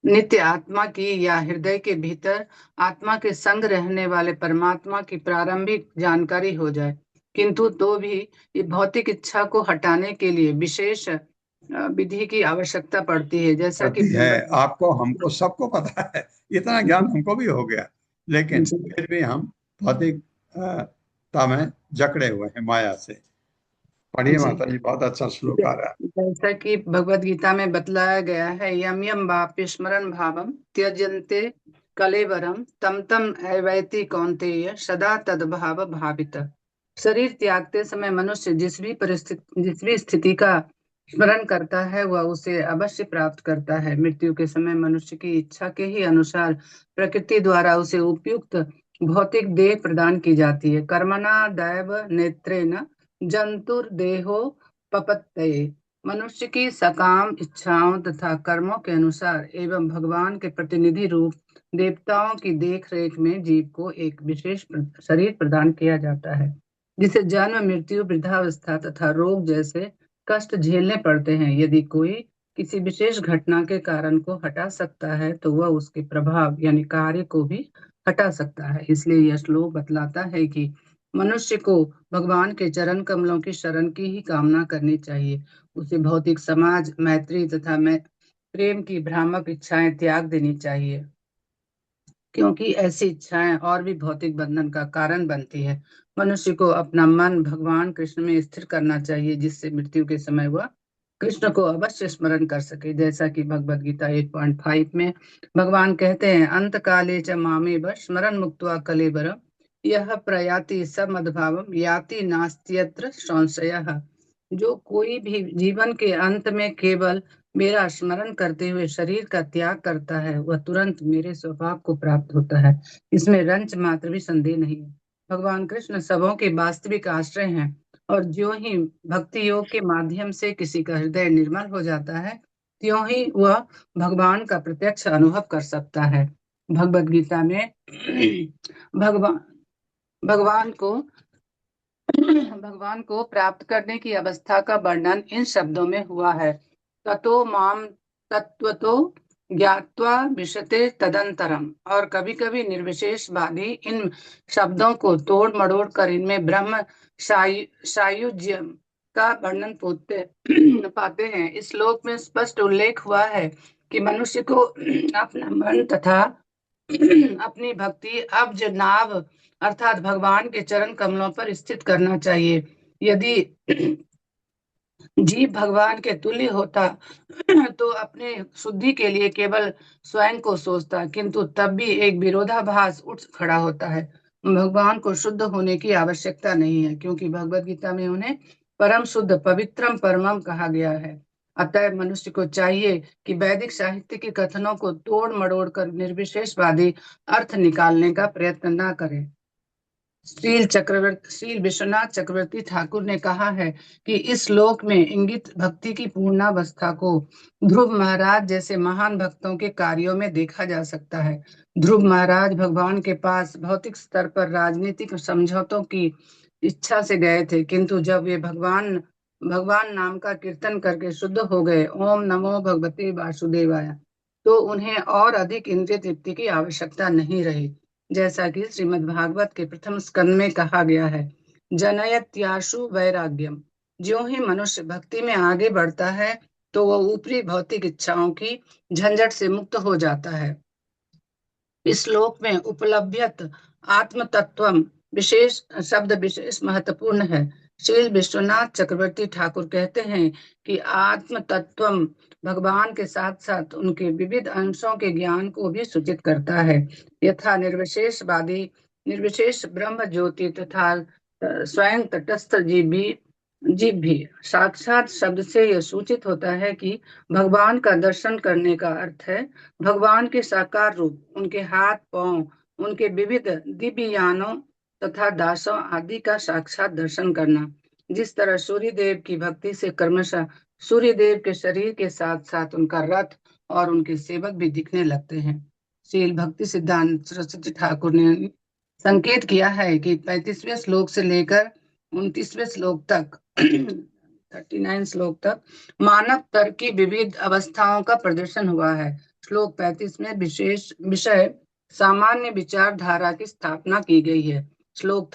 नित्य आत्मा की या हृदय के भीतर आत्मा के संग रहने वाले परमात्मा की प्रारंभिक जानकारी हो जाए, किंतु तो भी ये भौतिक इच्छा को हटाने के लिए विशेष विधि की आवश्यकता पड़ती है। जैसा कि आपको, हमको, सबको पता है, इतना ज्ञान हमको भी हो गया, लेकिन फिर भी हम भौतिक में जकड़े हुए हैं माया से। पढ़िए माता जी, बहुत अच्छा श्लोक आ रहा है। जैसा कि भगवद गीता में बतलाया गया है, यम यम वाप्य स्मरण भावम त्यजन्ते कलेवरम तम तम एवैति कौन्तेय सदा तद्भाव भावित। शरीर त्यागते समय मनुष्य जिस भी स्थिति का स्मरण करता है वह उसे अवश्य प्राप्त करता है। मृत्यु के समय मनुष्य की इच्छा के ही अनुसार प्रकृति द्वारा उसे उपयुक्त भौतिक देह प्रदान की जाती है। कर्मणा दैव नेत्रेण जंतुर देहो पपत्तये। मनुष्य की सकाम इच्छाओं तथा कर्मों के अनुसार एवं भगवान के प्रतिनिधि रूप देवताओं की देख रेख में जीव को एक विशेष शरीर प्रदान किया जाता है, जिसे जन्म मृत्यु वृद्धावस्था तथा रोग जैसे कष्ट झेलने पड़ते हैं। यदि कोई किसी विशेष घटना के कारण को हटा सकता है तो वह उसके प्रभाव यानी कार्य को भी हटा सकता है। इसलिए यह श्लोक बतलाता है कि मनुष्य को भगवान के चरण कमलों की शरण की ही कामना करनी चाहिए। उसे भौतिक समाज, मैत्री तथा प्रेम की भ्रामक इच्छाएं त्याग देनी चाहिए, क्योंकि ऐसी इच्छाएं और भी भौतिक बंधन का कारण बनती है। मनुष्य को अपना मन भगवान कृष्ण में स्थिर करना चाहिए, जिससे मृत्यु के समय वह कृष्ण को अवश्य स्मरण कर सके। जैसा कि भगवद गीता 8.5 में भगवान कहते हैं, अंत काले च मामेव स्मरण मुक्त्वा कलेवरम यह प्रयाति समद्भावम याति नास्त्यत्र संशयः। जो कोई भी जीवन के अंत में केवल मेरा स्मरण करते हुए शरीर का त्याग करता है वह तुरंत मेरे स्वभाव को प्राप्त होता है, इसमें रंच मात्र भी संदेह नहीं है। भगवान कृष्ण सबों के वास्तविक आश्रय हैं और ज्यों ही भक्ति योग के माध्यम से किसी का हृदय निर्मल हो जाता है त्यों ही वह भगवान का प्रत्यक्ष अनुभव कर सकता है। भगवद गीता में भगवान को भगवान को प्राप्त करने की अवस्था का वर्णन इन शब्दों में हुआ है। ततो माम तत्वतो ज्ञात्वा विशते तदंतरम। और कभी कभी निर्विशेषवादी इन शब्दों को तोड़ मड़ोड़ कर इनमें ब्रह्म सायुज्य का वर्णन पाते हैं। इस श्लोक में स्पष्ट उल्लेख हुआ है कि मनुष्य को अपना मन तथा अपनी भक्ति अब्ज नाभ अर्थात भगवान के चरण कमलों पर स्थित करना चाहिए। यदि जीव भगवान के तुल्य होता तो अपने शुद्धि के लिए केवल स्वयं को सोचता, किंतु तब भी एक विरोधाभास उठ खड़ा होता है। भगवान को शुद्ध होने की आवश्यकता नहीं है, क्योंकि भगवत गीता में उन्हें परम शुद्ध पवित्रम परमम कहा गया है। अतः मनुष्य को चाहिए कि वैदिक साहित्य के कथनों को तोड़ मड़ोड़ कर निर्विशेषवादी अर्थ निकालने का प्रयत्न न करे। श्री विश्वनाथ चक्रवर्ती ठाकुर ने कहा है कि इस श्लोक में इंगित भक्ति की पूर्णावस्था को ध्रुव महाराज जैसे महान भक्तों के कार्यों में देखा जा सकता है। ध्रुव महाराज भगवान के पास भौतिक स्तर पर राजनीतिक समझौतों की इच्छा से गए थे, किंतु जब वे भगवान नाम का कीर्तन करके शुद्ध हो गए, ओम नमो भगवते वासुदेवाय, तो उन्हें और अधिक इंद्रिय तृप्ति की आवश्यकता नहीं रही। जैसा कि श्रीमद् भागवत के प्रथम स्कंद में कहा गया है, जनयत्याशु वैराग्यम। ज्यों ही मनुष्य भक्ति में आगे बढ़ता है तो वह ऊपरी भौतिक इच्छाओं की झंझट से मुक्त हो जाता है। इस श्लोक में उपलभ्यत आत्म तत्वम विशेष शब्द विशेष महत्वपूर्ण है। श्री विश्वनाथ चक्रवर्ती ठाकुर कहते हैं कि आत्म तत्वम भगवान के साथ साथ उनके विविध अंशों के ज्ञान को भी सूचित करता है। यथा निर्विशेष ब्रह्म ज्योति तथा स्वयं तटस्थ जीव भी। साक्षात शब्द से यह सूचित होता है कि भगवान का दर्शन करने का अर्थ है भगवान के साकार रूप, उनके हाथ पांव, उनके विविध दिव्य यानों तथा दासों आदि का साक्षात दर्शन करना। जिस तरह सूर्य देव की भक्ति से क्रमशः सूर्य देव के शरीर के साथ साथ उनका रथ और उनके सेवक भी दिखने लगते हैं। श्री भक्ति सिद्धांत सरस्वती ठाकुर ने संकेत किया है कि 35वें श्लोक से लेकर 29वें श्लोक तक 39 श्लोक तक मानव तर्क की विविध अवस्थाओं का प्रदर्शन हुआ है। श्लोक 35 में विशेष विषय सामान्य विचारधारा की स्थापना की गई है। श्लोक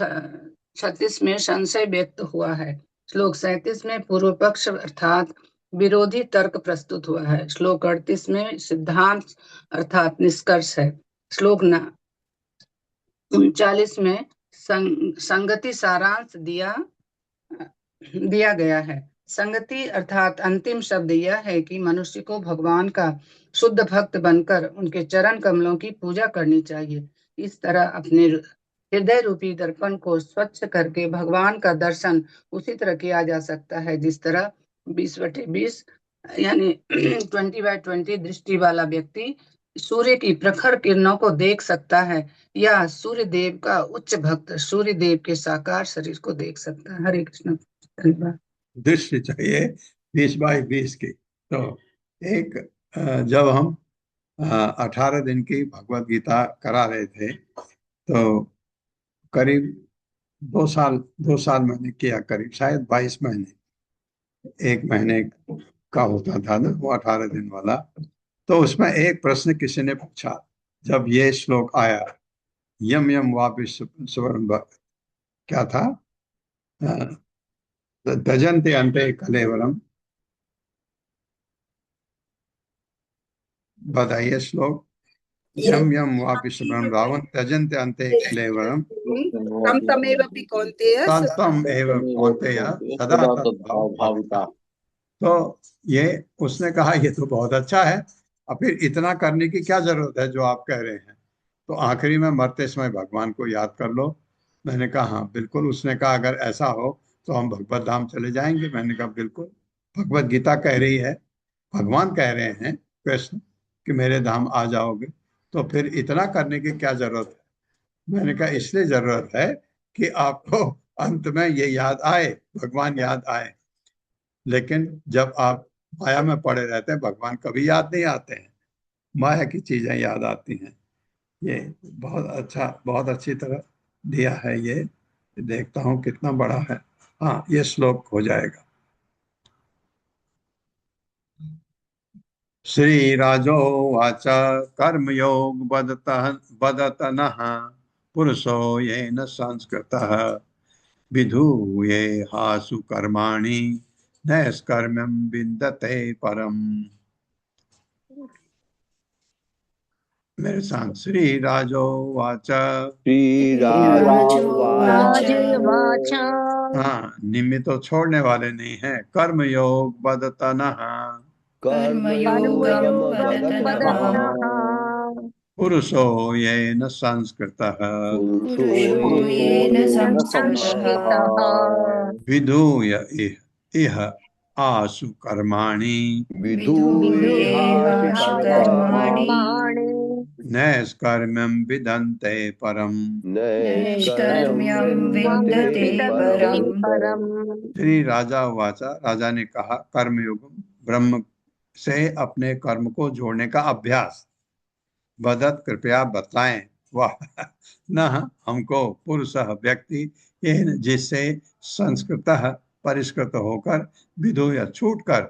36 में संशय व्यक्त हुआ है। श्लोक 37 में पूर्व पक्ष अर्थात विरोधी तर्क प्रस्तुत हुआ है। श्लोक 38 में सिद्धांत अर्थात निष्कर्ष है। श्लोक 39 में संगति सारांश दिया गया है। संगति अर्थात अंतिम शब्द यह है कि मनुष्य को भगवान का शुद्ध भक्त बनकर उनके चरण कमलों की पूजा करनी चाहिए। इस तरह अपने हृदय रूपी दर्पण को स्वच्छ करके भगवान का दर्शन उसी तरह किया जा सकता है जिस तरह 20/20 यानी 20/20 दृष्टि वाला व्यक्ति सूर्य की प्रखर किरणों को देख सकता है या सूर्य देव का उच्च भक्त सूर्य देव के साकार शरीर को देख सकता है। हरे कृष्ण। दृष्टि चाहिए 20/20 की। तो एक जब हम 18 दिन की भगवत गीता करा रहे थे तो करीब 2 साल मैंने किया, करीब शायद 22 महीने, 1 महीने का होता था ना वो 18 दिन वाला। तो उसमें एक प्रश्न किसी ने पूछा, जब ये श्लोक आया यम यम वापि सुवर्ण, क्या था, तजन्ते अन्ते कलेवरम, बताइए श्लोक। यम यम वापि सुवर्ण रावण तजन्ते अन्ते कलेवरम तमेवपि कौन्तेय सदा तद्भाविता। तो ये उसने कहा ये तो बहुत अच्छा है, अब फिर इतना करने की क्या जरूरत है जो आप कह रहे हैं, तो आखिरी में मरते समय भगवान को याद कर लो। मैंने कहा हाँ बिल्कुल। उसने कहा अगर ऐसा हो तो हम भगवत धाम चले जाएंगे। मैंने कहा बिल्कुल, भगवत गीता कह रही है, भगवान कह रहे हैं कृष्ण कि मेरे धाम आ जाओगे, तो फिर इतना करने की क्या जरूरत है। मैंने कहा इसलिए जरूरत है कि आपको अंत में ये याद आए, भगवान याद आए। लेकिन जब आप माया में पड़े रहते हैं भगवान कभी याद नहीं आते हैं, माया की चीजें याद आती हैं। ये बहुत अच्छा, बहुत अच्छी तरह दिया है ये देखता हूँ कितना बड़ा है। हाँ, ये श्लोक हो जाएगा। श्री राजोवाच कर्मयोग वदतनः पुरुषो येन संस्कृतः विधूये हासु कर्माणि नैष्कर्म्यं विन्दते परम्। मेरे साथ श्री राजोवाच। श्रीराजोवाच हाँ, निमित्त तो छोड़ने वाले नहीं है। कर्मयोग वदतनः कर्मयोगं वदतनः पुरुषो येन संस्कृतः पुरुषो पुरुषो येन येन संस्कृतः विधूय इह आसु कर्माणि विधूयेहासु कर्माणि कर्माणि नैष्कर्म्यं विदन्ते परम्। नैष्कर्म्यं नैष्कर्म्यं विदन्ते विन्दते परम्। परम्। श्री राजा वाचा, राजा ने कहा, कर्मयोग ब्रह्म से अपने कर्म को जोड़ने का अभ्यास वदत कृपया बतलाएं। वह न हमको पुरुष व्यक्ति येन जिससे संस्कृतः परिष्कृत होकर विधु या छूट कर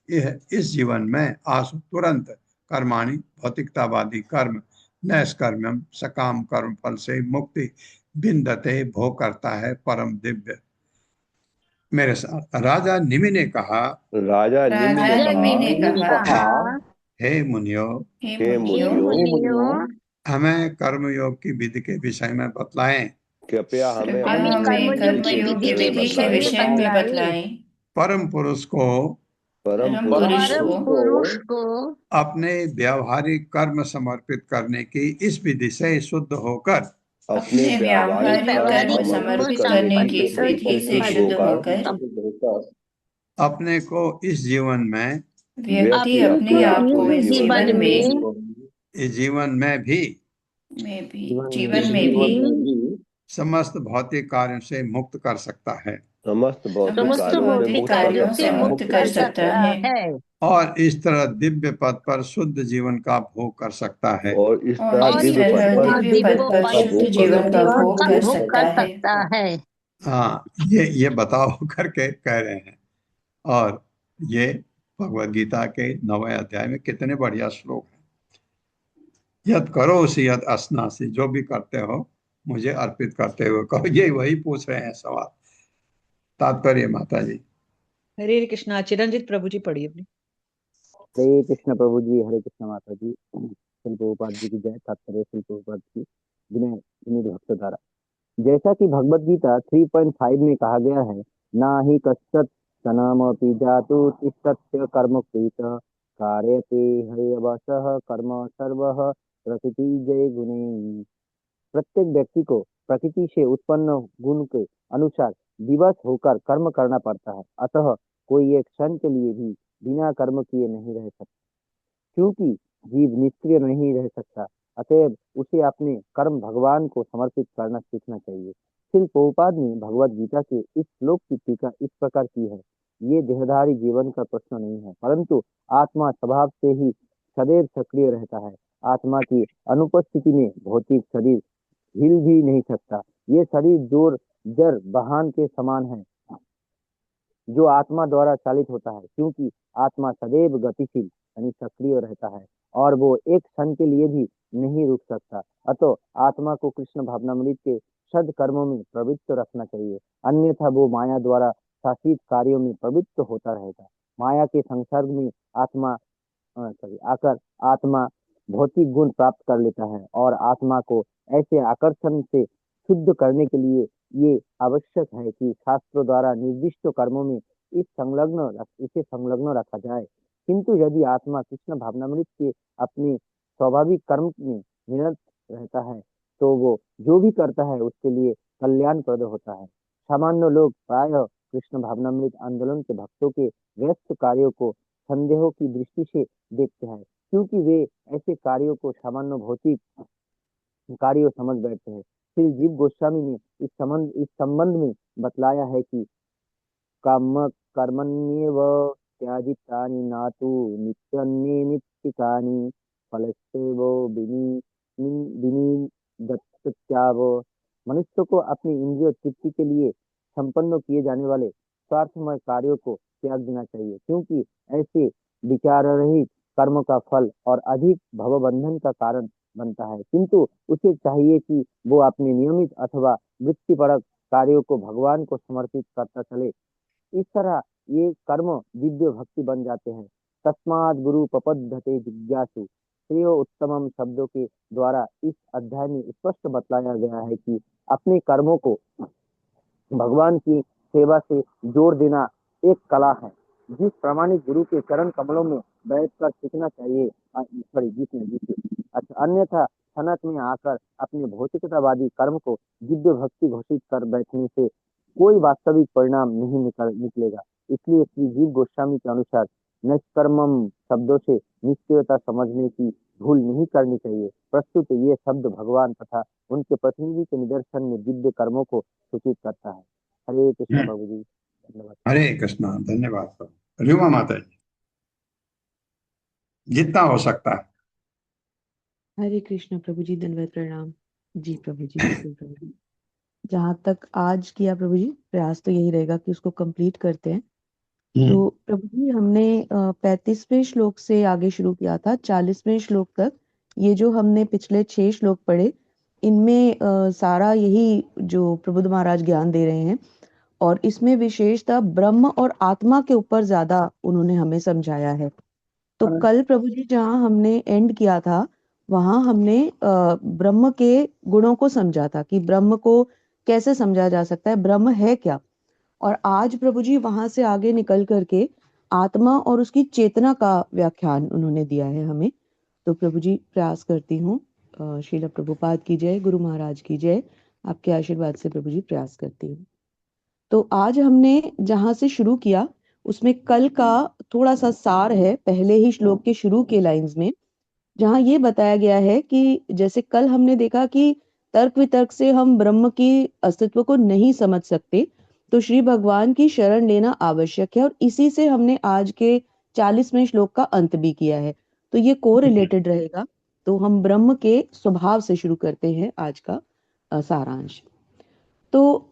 यह इस जीवन में आसु तुरंत कर्माणि भौतिकतावादी कर्म नैष्कर्म्यम सकाम कर्म फल से मुक्ति बिंदते भोग करता है परम दिव्य। मेरे साथ राजा निमि ने कहा, राजा निमि ने राजा निमि ने कहा, हे मुनियो, हे हे मुनियो, मुनियो हमें कर्मयोग की विधि के विषय में बतलाएं। कृपया हमें कृपया अपने हमें कर्मयोग की विधि के विषय में बतलाएं। परम पुरुष को परम परम पुरुष पुरुष को को अपने व्यावहारिक कर्म समर्पित करने की इस विधि से शुद्ध होकर अपने अपने व्यावहारिक व्यावहारिक कर्म कर्म समर्पित समर्पित करने की इस से विधि से शुद्ध होकर अपने को इस जीवन में व्यक्ति अपने आप को इस जीवन में भी जीवन में भी समस्त भौतिक कार्यों से मुक्त कर सकता है समस्त भौतिक समस्त भौतिक कार्यों से मुक्त कर सकता है और इस तरह दिव्य पद पर शुद्ध जीवन का भोग कर सकता है। और इस और तरह इस दिव्य तरह पद दिव्य पद पर शुद्ध जीवन का भोग कर सकता है। हाँ, ये बताओ करके कह रहे हैं। और ये भगवद गीता के 9वें अध्याय में कितने बढ़िया श्लोक हैं। यद करो सी यद असनासी, जो भी करते हो मुझे अर्पित करते हुए कहो। ये वही पूछ रहे हैं सवाल। तात्पर्य माता जी। हरे कृष्णा। चिरंजीत प्रभु जी पढ़िए प्लीज। हरे कृष्ण प्रभु जी, हरे कृष्ण माता जी। शिल प्रभुपाद जी की जय। तात्पर्य शिल प्रभुपाद की विनय विनीत भक्त द्वारा। जैसा कि भगवत गीता 3.5 में कहा गया है, ना ही कश्चित् सनमपि जातु तिष्ठत्य कर्म प्रीत कार्यते हयवशः कर्म सर्वः प्रकृति जय गुणे। प्रत्येक व्यक्ति को प्रकृति से उत्पन्न गुण के अनुसार विवश होकर कर्म करना पड़ता है। अतः कोई एक क्षण के लिए भी बिना कर्म किए नहीं रह सकता, क्योंकि जीव निष्क्रिय नहीं रह सकता। अतएव उसे अपने कर्म भगवान को समर्पित करना सीखना चाहिए। श्रील प्रभुपाद ने भगवद गीता के इस श्लोक की टीका इस प्रकार की है, ये देहधारी जीवन का प्रश्न नहीं है, परंतु आत्मा स्वभाव से ही सदैव सक्रिय रहता है। आत्मा की अनुपस्थिति में भौतिक शरीर हिल भी नहीं सकता। ये शरीर जोर जर वाहन के समान है जो आत्मा द्वारा चालित होता है, क्योंकि आत्मा सदैव गतिशील यानी सक्रिय रहता है और वो एक क्षण के लिए भी नहीं रुक सकता। अतः आत्मा को कृष्ण भावनामृत के सद कर्मों में प्रवृत्त रखना चाहिए, अन्यथा वो माया द्वारा शासित कार्यों में प्रवृत्त होता रहेगा। माया के संसर्ग में आकर आत्मा भौतिक गुण प्राप्त कर लेता है और आत्मा को ऐसे आकर्षण से शुद्ध करने के लिए ये आवश्यक है कि शास्त्रों द्वारा निर्दिष्ट कर्मों में इसे संलग्न रखा जाए। किंतु यदि आत्मा कृष्ण भावनामृत के अपने स्वाभाविक कर्म में निरत रहता है तो वो जो भी करता है उसके लिए कल्याणप्रद होता है। सामान्य लोग प्रायः कृष्ण भावनामृत आंदोलन के भक्तों के व्यस्त कार्यों को संदेहों की दृष्टि से देखते हैं, क्योंकि वे ऐसे कार्यों को सामान्य भौतिक कार्यों समझ बैठते हैं। श्री जीव गोस्वामी ने इस संबंध में बतलाया है कि काम कर्मण्येव त्याजितानि नातु नित्यन्नेमित्तिकानि फलस्येव विनिदत्त्याव मनुष्य को अपनी इंद्रिय तृप्ति के लिए संपन्न किए जाने वाले स्वार्थमय कार्यों को त्याग देना चाहिए, क्योंकि ऐसे विचार रहित कर्म का फल और अधिक भवबंधन का कारण बनता है। किंतु उसे चाहिए कि वो अपने नियमित अथवा वृत्तिपरक कार्यों को भगवान को समर्पित करता चले। इस तरह ये कर्म दिव्य भक्ति बन जाते हैं। तस्मात् गुरु पपद्धते जिज्ञासु श्रेयो उत्तमम शब्दों के द्वारा इस अध्याय में स्पष्ट बतलाया गया है कि अपने कर्मों को भगवान की सेवा से जोड़ देना एक कला है, जिस प्रामाणिक गुरु के चरण कमलों में बैठकर सीखना चाहिए। अच्छा, अन्यथा सनत में आकर अपने भौतिकतावादी कर्म को दिव्य भक्ति घोषित कर बैठने से कोई वास्तविक परिणाम नहीं निकलेगा। इसलिए श्री जीव गोस्वामी के अनुसार निष्कर्मम शब्दों से निश्चयता समझने की भूल नहीं करनी चाहिए। प्रस्तुत ये शब्द भगवान तथा उनके प्रतिनिधि के निदर्शन में दिव्य कर्मों को सूचित करता है। हरे कृष्ण प्रभु जी, धन्यवाद। हरे कृष्णा, धन्यवाद प्रभु। रीमा माता जी, जितना हो सकता है। हरे कृष्ण प्रभु जी, दंडवत प्रणाम। जी प्रभु जी, बिल्कुल प्रभु जी। जहाँ तक आज किया प्रभु जी, प्रयास तो यही रहेगा कि उसको कंप्लीट करते हैं। तो प्रभु जी हमने 35वें श्लोक से आगे शुरू किया था 40वें श्लोक तक। ये जो हमने पिछले 6 श्लोक पढ़े, इनमें सारा यही जो प्रबुद्ध महाराज ज्ञान दे रहे हैं, और इसमें विशेषतः ब्रह्म और आत्मा के ऊपर ज्यादा उन्होंने हमें समझाया है। तो कल प्रभु जी जहाँ हमने एंड किया था, वहां हमने ब्रह्म के गुणों को समझा था कि ब्रह्म को कैसे समझा जा सकता है, ब्रह्म है क्या। और आज प्रभु जी वहां से आगे निकल करके आत्मा और उसकी चेतना का व्याख्यान उन्होंने दिया है हमें। तो प्रभु जी प्रयास करती हूँ, श्रील प्रभुपाद की जय, गुरु महाराज की जय, आपके आशीर्वाद से प्रभु जी प्रयास करती हूँ। तो आज हमने जहां से शुरू किया उसमें कल का थोड़ा सा सार है पहले ही श्लोक के शुरू के लाइंस में, जहां ये बताया गया है कि जैसे कल हमने देखा कि तर्क वितर्क से हम ब्रह्म की अस्तित्व को नहीं समझ सकते, तो श्री भगवान की शरण लेना आवश्यक है, और इसी से हमने आज के 40वें श्लोक का अंत भी किया है। तो ये को रिलेटेड रहेगा। तो हम ब्रह्म के स्वभाव से शुरू करते हैं आज का सारांश। तो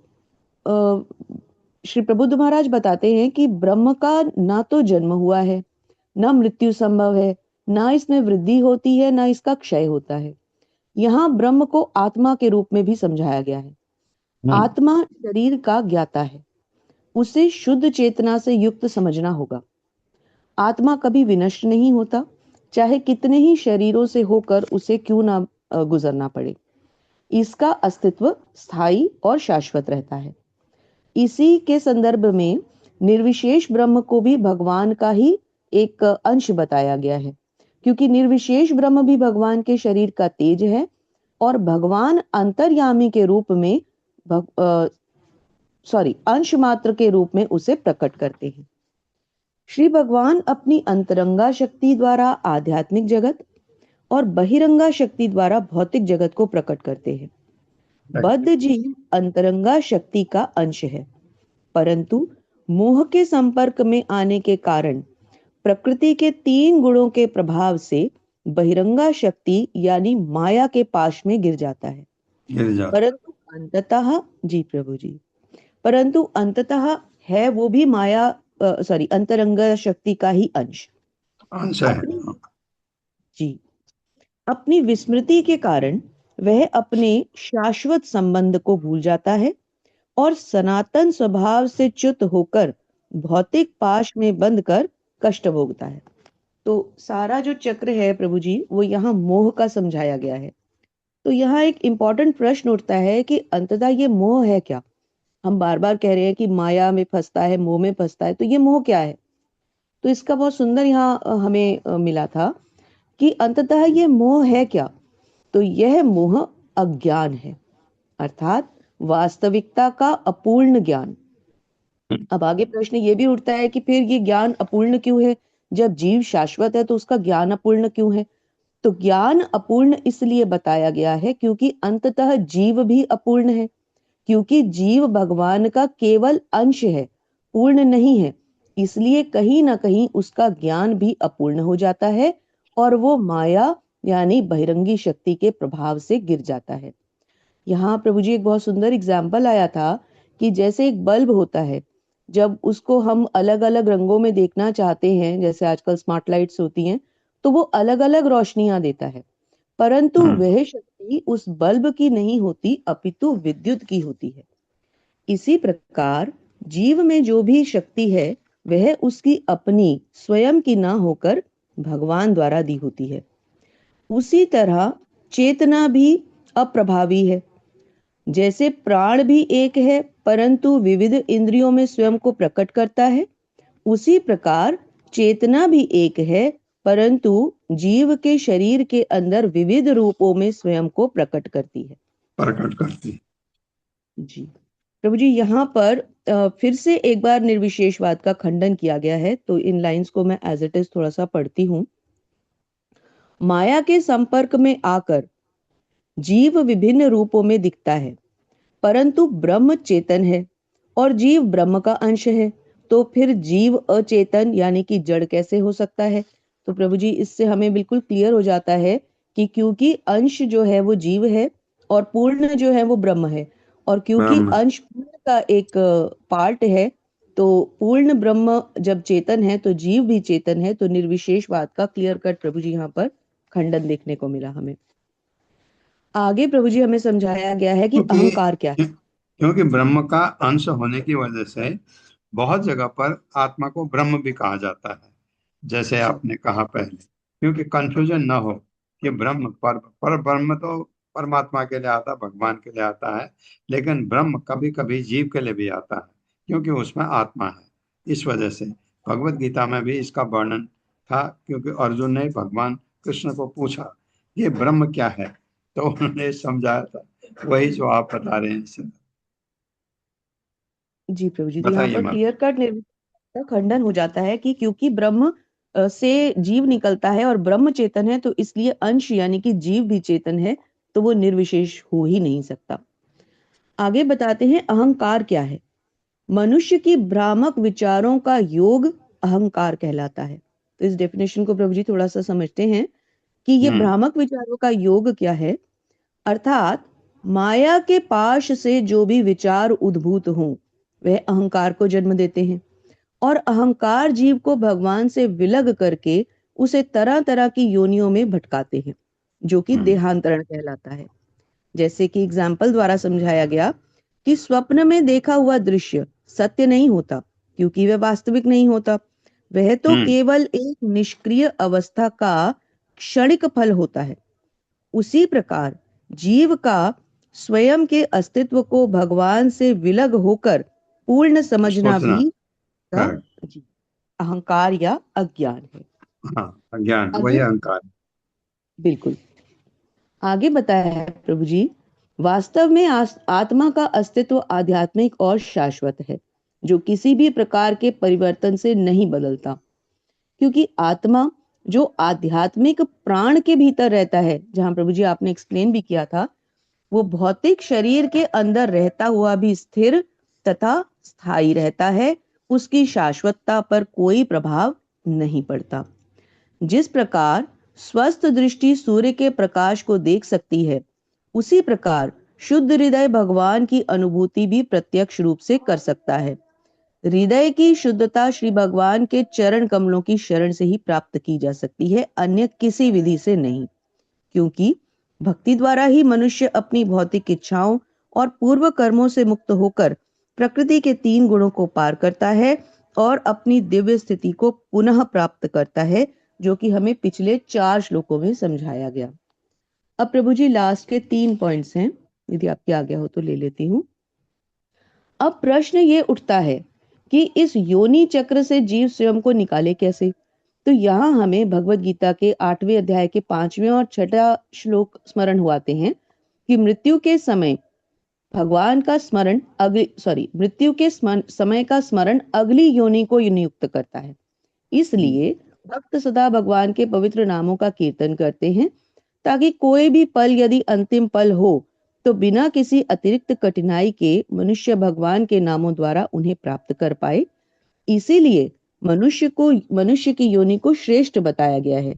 श्री प्रबुद्ध महाराज बताते हैं कि ब्रह्म का ना तो जन्म हुआ है, ना मृत्यु संभव है, ना इसमें वृद्धि होती है, ना इसका क्षय होता है। यहाँ ब्रह्म को आत्मा के रूप में भी समझाया गया है। आत्मा शरीर का ज्ञाता है, उसे शुद्ध चेतना से युक्त समझना होगा। आत्मा कभी विनष्ट नहीं होता, चाहे कितने ही शरीरों से होकर उसे क्यों ना गुजरना पड़े। इसका अस्तित्व स्थायी और शाश्वत रहता है। इसी के संदर्भ में निर्विशेष ब्रह्म को भी भगवान का ही एक अंश बताया गया है, क्योंकि निर्विशेष ब्रह्म भी भगवान के शरीर का तेज है, और भगवान अंतर्यामी के रूप में अंश मात्र के रूप में उसे प्रकट करते हैं। श्री भगवान अपनी अंतरंगा शक्ति द्वारा आध्यात्मिक जगत और बहिरंगा शक्ति द्वारा भौतिक जगत को प्रकट करते हैं। बद्ध जीव अंतरंगा शक्ति का अंश है, परंतु मोह के संपर्क में आने के कारण प्रकृति के 3 गुणों के प्रभाव से बहिरंगा शक्ति यानी माया के पाश में गिर जाता है। परंतु अंततः, जी प्रभु जी, परंतु अंततः है वो भी माया अंतरंगा शक्ति का ही अंश है। जी, अपनी विस्मृति के कारण वह अपने शाश्वत संबंध को भूल जाता है और सनातन स्वभाव से च्युत होकर भौतिक पाश में बंद कर कष्ट भोगता है। तो सारा जो चक्र है प्रभु जी, वो यहाँ मोह का समझाया गया है। तो यहाँ एक इंपॉर्टेंट प्रश्न उठता है कि अंततः ये मोह है क्या। हम बार बार कह रहे हैं कि माया में फंसता है, मोह में फंसता है, तो ये मोह क्या है। तो इसका बहुत सुंदर यहाँ हमें मिला था कि अंततः ये मोह है क्या। तो यह मोह अज्ञान है, अर्थात वास्तविकता का अपूर्ण ज्ञान। अब आगे प्रश्न ये भी उठता है कि फिर ये ज्ञान अपूर्ण क्यों है, जब जीव शाश्वत है तो उसका ज्ञान अपूर्ण क्यों है। तो ज्ञान अपूर्ण इसलिए बताया गया है क्योंकि अंततः जीव भी अपूर्ण है, क्योंकि जीव भगवान का केवल अंश है, पूर्ण नहीं है। इसलिए कहीं ना कहीं उसका ज्ञान भी अपूर्ण हो जाता है और वो माया यानी बहिरंगी शक्ति के प्रभाव से गिर जाता है। यहाँ प्रभु जी एक बहुत सुंदर एग्जाम्पल आया था कि जैसे एक बल्ब होता है, जब उसको हम अलग अलग रंगों में देखना चाहते हैं, जैसे आजकल स्मार्ट लाइट्स होती हैं, तो वो अलग अलग रोशनियां देता है, परंतु वह शक्ति उस बल्ब की नहीं होती, अपितु विद्युत की होती है। इसी प्रकार जीव में जो भी शक्ति है वह उसकी अपनी स्वयं की ना होकर भगवान द्वारा दी होती है। उसी तरह चेतना भी अप्रभावी है। जैसे प्राण भी एक है परंतु विविध इंद्रियों में स्वयं को प्रकट करता है, उसी प्रकार चेतना भी एक है परंतु जीव के शरीर के अंदर विविध रूपों में स्वयं को प्रकट करती है। जी प्रभु जी, यहाँ पर फिर से एक बार निर्विशेषवाद का खंडन किया गया है, तो इन लाइंस को मैं एज इट इज थोड़ा सा पढ़ती हूँ। माया के संपर्क में आकर जीव विभिन्न रूपों में दिखता है, परंतु ब्रह्म चेतन है और जीव ब्रह्म का अंश है, तो फिर जीव अचेतन यानी कि जड़ कैसे हो सकता है? तो प्रभु जी, इससे हमें बिल्कुल क्लियर हो जाता है कि क्योंकि अंश जो है वो जीव है और पूर्ण जो है वो ब्रह्म है, और क्योंकि अंश पूर्ण का एक पार्ट है, तो पूर्ण ब्रह्म जब चेतन है तो जीव भी चेतन है। तो निर्विशेषवाद का क्लियर कट प्रभु जी यहाँ पर खंडन देखने को मिला हमें। आगे प्रभु जी हमें समझाया गया है कि अहंकार क्या है। क्योंकि ब्रह्म का अंश होने की वजह से बहुत जगह पर आत्मा को ब्रह्म भी कहा जाता है, जैसे आपने कहा पहले, क्योंकि कंफ्यूजन न हो कि ब्रह्म पर ब्रह्म तो परमात्मा के लिए आता, भगवान के लिए आता है, लेकिन ब्रह्म कभी कभी जीव के लिए भी आता है क्योंकि उसमें आत्मा है। इस वजह से भगवत गीता में भी इसका वर्णन था, क्योंकि अर्जुन ने भगवान कृष्ण को पूछा ये ब्रह्म क्या है, तो उन्होंने समझाया था वही जो आप बता रहे हैं। जी प्रभु जी, यहाँ पर क्लियर कट निर्विशेषवाद का खंडन हो जाता है कि क्योंकि ब्रह्म से जीव निकलता है और ब्रह्म चेतन है, तो इसलिए अंश यानी कि जीव भी चेतन है, तो वो निर्विशेष हो ही नहीं सकता। आगे बताते हैं अहंकार क्या है। मनुष्य की भ्रामक विचारों का योग अहंकार कहलाता है। तो इस डेफिनेशन को प्रभु जी थोड़ा सा समझते हैं कि ये भ्रामक विचारों का योग क्या है। अर्थात माया के पाश से जो भी विचार उद्भूत हों वह अहंकार को जन्म देते हैं, और अहंकार जीव को भगवान से विलग करके उसे तरह तरह की योनियों में भटकाते हैं, जो कि देहांतरण कहलाता है। जैसे कि एग्जाम्पल द्वारा समझाया गया कि स्वप्न में देखा हुआ दृश्य सत्य नहीं होता क्योंकि वह वास्तविक नहीं होता, वह तो केवल एक निष्क्रिय अवस्था का क्षणिक फल होता है। उसी प्रकार जीव का स्वयं के अस्तित्व को भगवान से विलग होकर पूर्ण समझना भी अहंकार या अज्ञान है। अज्ञान वही अहंकार। बिल्कुल। आगे बताया है प्रभु जी, वास्तव में आत्मा का अस्तित्व आध्यात्मिक और शाश्वत है, जो किसी भी प्रकार के परिवर्तन से नहीं बदलता, क्योंकि आत्मा जो आध्यात्मिक प्राण के भीतर रहता है, जहां प्रभु जी आपने एक्सप्लेन भी किया था, वो भौतिक शरीर के अंदर रहता हुआ भी स्थिर तथा स्थायी रहता है, उसकी शाश्वतता पर कोई प्रभाव नहीं पड़ता। जिस प्रकार स्वस्थ दृष्टि सूर्य के प्रकाश को देख सकती है, उसी प्रकार शुद्ध हृदय भगवान की अनुभूति भी प्रत्यक्ष रूप से कर सकता है। हृदय की शुद्धता श्री भगवान के चरण कमलों की शरण से ही प्राप्त की जा सकती है, अन्य किसी विधि से नहीं, क्योंकि भक्ति द्वारा ही मनुष्य अपनी भौतिक इच्छाओं और पूर्व कर्मों से मुक्त होकर प्रकृति के 3 गुणों को पार करता है और अपनी दिव्य स्थिति को पुनः प्राप्त करता है, जो कि हमें पिछले 4 श्लोकों में समझाया गया। अब प्रभु जी लास्ट के 3 पॉइंट्स हैं, यदि आपकी आज्ञा हो तो ले लेती हूँ। अब प्रश्न ये उठता है कि इस योनि चक्र से जीव स्वयं को निकाले कैसे। तो यहाँ हमें भगवत गीता के 8वें अध्याय के 5वें और 6वां श्लोक स्मरण हुआते हैं कि मृत्यु के समय भगवान का स्मरण मृत्यु के समय का स्मरण अगली योनि को नियुक्त करता है। इसलिए भक्त सदा भगवान के पवित्र नामों का कीर्तन करते हैं, ताकि कोई भी पल यदि अंतिम पल हो तो बिना किसी अतिरिक्त कठिनाई के मनुष्य भगवान के नामों द्वारा उन्हें प्राप्त कर पाए। इसीलिए मनुष्य की योनि को श्रेष्ठ बताया गया है,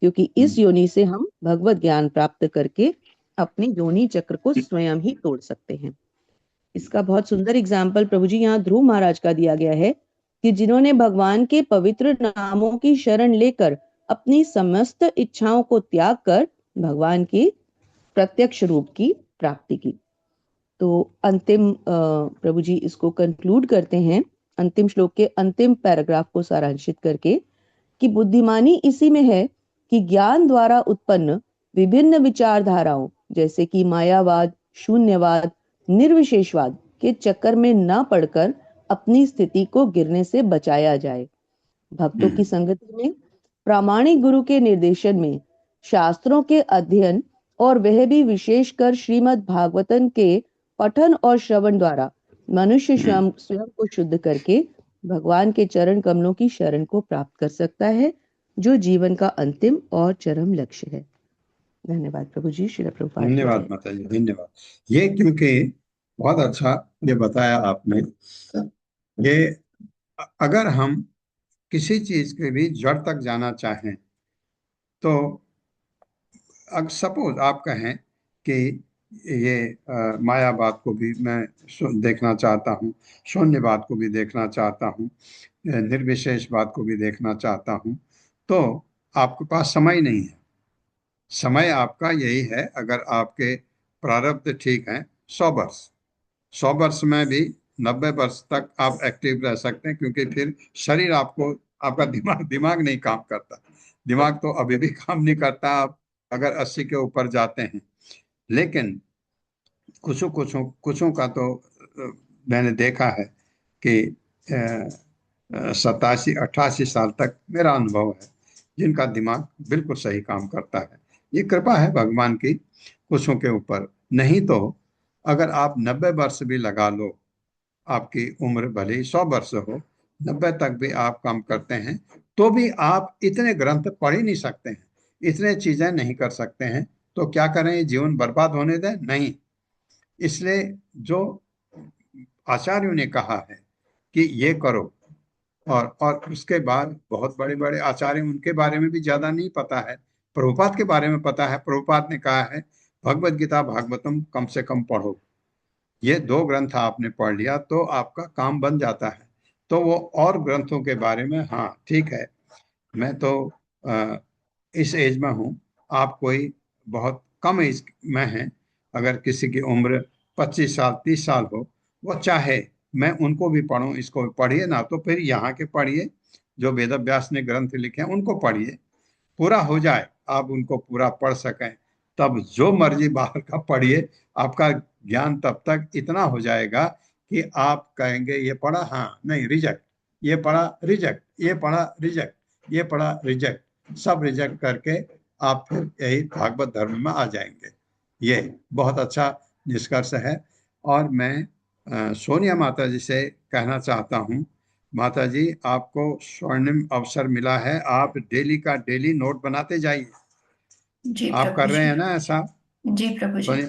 क्योंकि इस योनि से हम भगवत ज्ञान प्राप्त करके अपने योनि चक्र को स्वयं ही तोड़ सकते हैं। इसका बहुत सुंदर एग्जाम्पल प्रभु जी यहाँ ध्रुव महाराज का दिया गया है कि जिन्होंने भगवान के पवित्र नामों की शरण लेकर अपनी समस्त इच्छाओं को त्याग कर भगवान की प्रत्यक्ष रूप की प्राप्ति की। तो अंतिम प्रभु जी इसको कंक्लूड करते हैं अंतिम श्लोक के अंतिम पैराग्राफ को सारांशित करके कि बुद्धिमानी इसी में है कि ज्ञान द्वारा उत्पन्न विभिन्न विचारधाराओं जैसे कि मायावाद, शून्यवाद, निर्विशेषवाद के चक्कर में न पड़कर अपनी स्थिति को गिरने से बचाया जाए। भक्तों की संगति में, प्रामाणिक गुरु के निर्देशन में, शास्त्रों के अध्ययन और वह भी विशेषकर श्रीमद् भागवतन के पठन और श्रवण द्वारा मनुष्य स्वयं को शुद्ध करके भगवान के चरण कमलों की शरण को प्राप्त कर सकता है, जो जीवन का अंतिम और चरम लक्ष्य है। धन्यवाद प्रभु जी। श्री प्रभुपाद। धन्यवाद माता जी, धन्यवाद। ये क्योंकि बहुत अच्छा ये बताया आपने। ये अगर हम किसी चीज के भी जड़ तक जाना चाहें तो अगर सपोज आप कहें कि ये मायावाद को भी मैं देखना चाहता हूँ, शून्यवाद को भी देखना चाहता हूँ, निर्विशेषवाद को भी देखना चाहता हूँ, तो आपके पास समय नहीं है। समय आपका यही है, अगर आपके प्रारब्ध ठीक हैं, 100 वर्ष में भी 90 वर्ष तक आप एक्टिव रह सकते हैं, क्योंकि फिर शरीर आपका दिमाग नहीं काम करता। दिमाग तो अभी भी काम नहीं करता आप अगर 80 के ऊपर जाते हैं। लेकिन कुछों का तो मैंने देखा है कि 87-88 साल तक मेरा अनुभव है जिनका दिमाग बिल्कुल सही काम करता है। ये कृपा है भगवान की कुछों के ऊपर। नहीं तो अगर आप 90 वर्ष भी लगा लो, आपकी उम्र भले 100 वर्ष हो, 90 तक भी आप काम करते हैं, तो भी आप इतने ग्रंथ पढ़ ही नहीं सकते हैं, इतने चीजें नहीं कर सकते हैं। तो क्या करें, जीवन बर्बाद होने दें? नहीं। इसलिए जो आचार्यों ने कहा है कि ये करो, और उसके बाद बहुत बड़े बड़े आचार्य, उनके बारे में भी ज्यादा नहीं पता है, प्रभुपाद के बारे में पता है। प्रभुपाद ने कहा है भगवत गीता भागवतम कम से कम पढ़ो। ये 2 ग्रंथ आपने पढ़ लिया तो आपका काम बन जाता है। तो वो और ग्रंथों के बारे में, हाँ ठीक है, मैं तो इस एज में हूँ, आप कोई बहुत कम एज में हैं, अगर किसी की उम्र 25 साल 30 साल हो, वो चाहे मैं उनको भी पढ़ूं, इसको भी पढ़िए ना, तो फिर यहाँ के पढ़िए जो वेदव्यास ने ग्रंथ लिखे हैं उनको पढ़िए, पूरा हो जाए, आप उनको पूरा पढ़ सकें, तब जो मर्जी बाहर का पढ़िए। आपका ज्ञान तब तक इतना हो जाएगा कि आप कहेंगे ये पढ़ा, हाँ नहीं रिजेक्ट, ये पढ़ा रिजेक्ट, ये पढ़ा रिजेक्ट, ये पढ़ा रिजेक्ट, सब रिजेक्ट करके आप फिर यही भागवत धर्म में आ जाएंगे। ये बहुत अच्छा निष्कर्ष है। और मैं सोनिया माता जी से कहना चाहता हूँ, माता जी आपको स्वर्णिम अवसर मिला है, आप डेली का डेली नोट बनाते जाइए। जी आप कर रहे हैं ना ऐसा? जी प्रभु जी।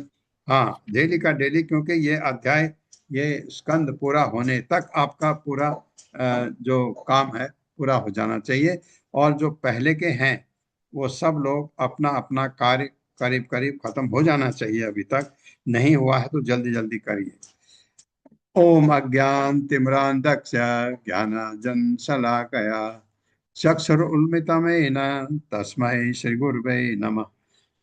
हाँ, डेली का डेली, क्योंकि ये अध्याय, ये स्कंद पूरा होने तक आपका पूरा जो काम है पूरा हो जाना चाहिए। और जो पहले के हैं वो सब लोग अपना अपना कार्य करीब करीब खत्म हो जाना चाहिए, अभी तक नहीं हुआ है तो जल्दी जल्दी करिए। ओम अज्ञान तिम्रांधस्य ज्ञानांजन शलाकया चक्षुरुन्मिलितं तस्मै श्री गुरुवे नमः।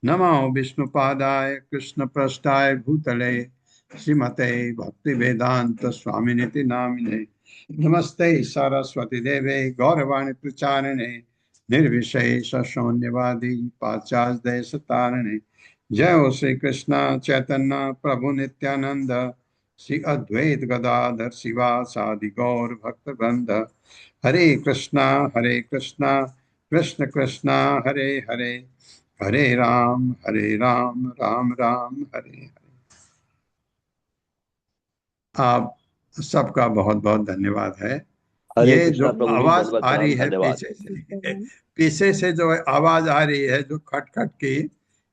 नमो विष्णुपादाय कृष्णपृष्ठाय भूतले श्रीमते भक्तिवेदांत स्वामिनिति नामिने। नमस्ते सरस्वती देवे गौरवाणी प्रचारिणे निर्विशेष शून्यवादी पाश्चात्य देश तारिणे। जय हो श्री कृष्ण चैतन्य प्रभु नित्यानंद श्री अद्वैत गदाधर शिवासादि गौर भक्त वृंद। हरे कृष्णा कृष्ण कृष्णा हरे हरे, हरे राम राम राम हरे हरे। आप सबका बहुत बहुत धन्यवाद है। ये जो आवाज आ रही है पीछे से जो आवाज आ रही है जो खट खट की,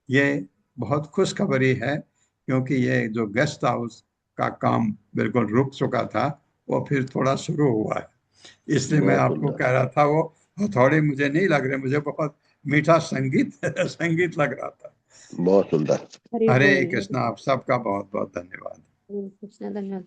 ये बहुत खुशखबरी है, क्योंकि ये जो गेस्ट हाउस का काम बिल्कुल रुक चुका था वो फिर थोड़ा शुरू हुआ है। इसलिए मैं आपको कह रहा था, वो हथौड़े मुझे नहीं लग रहे, मुझे बहुत मीठा संगीत लग रहा था। बहुत सुंदर। हरे कृष्णा। आप सबका बहुत बहुत धन्यवाद। कृष्ण धन्यवाद।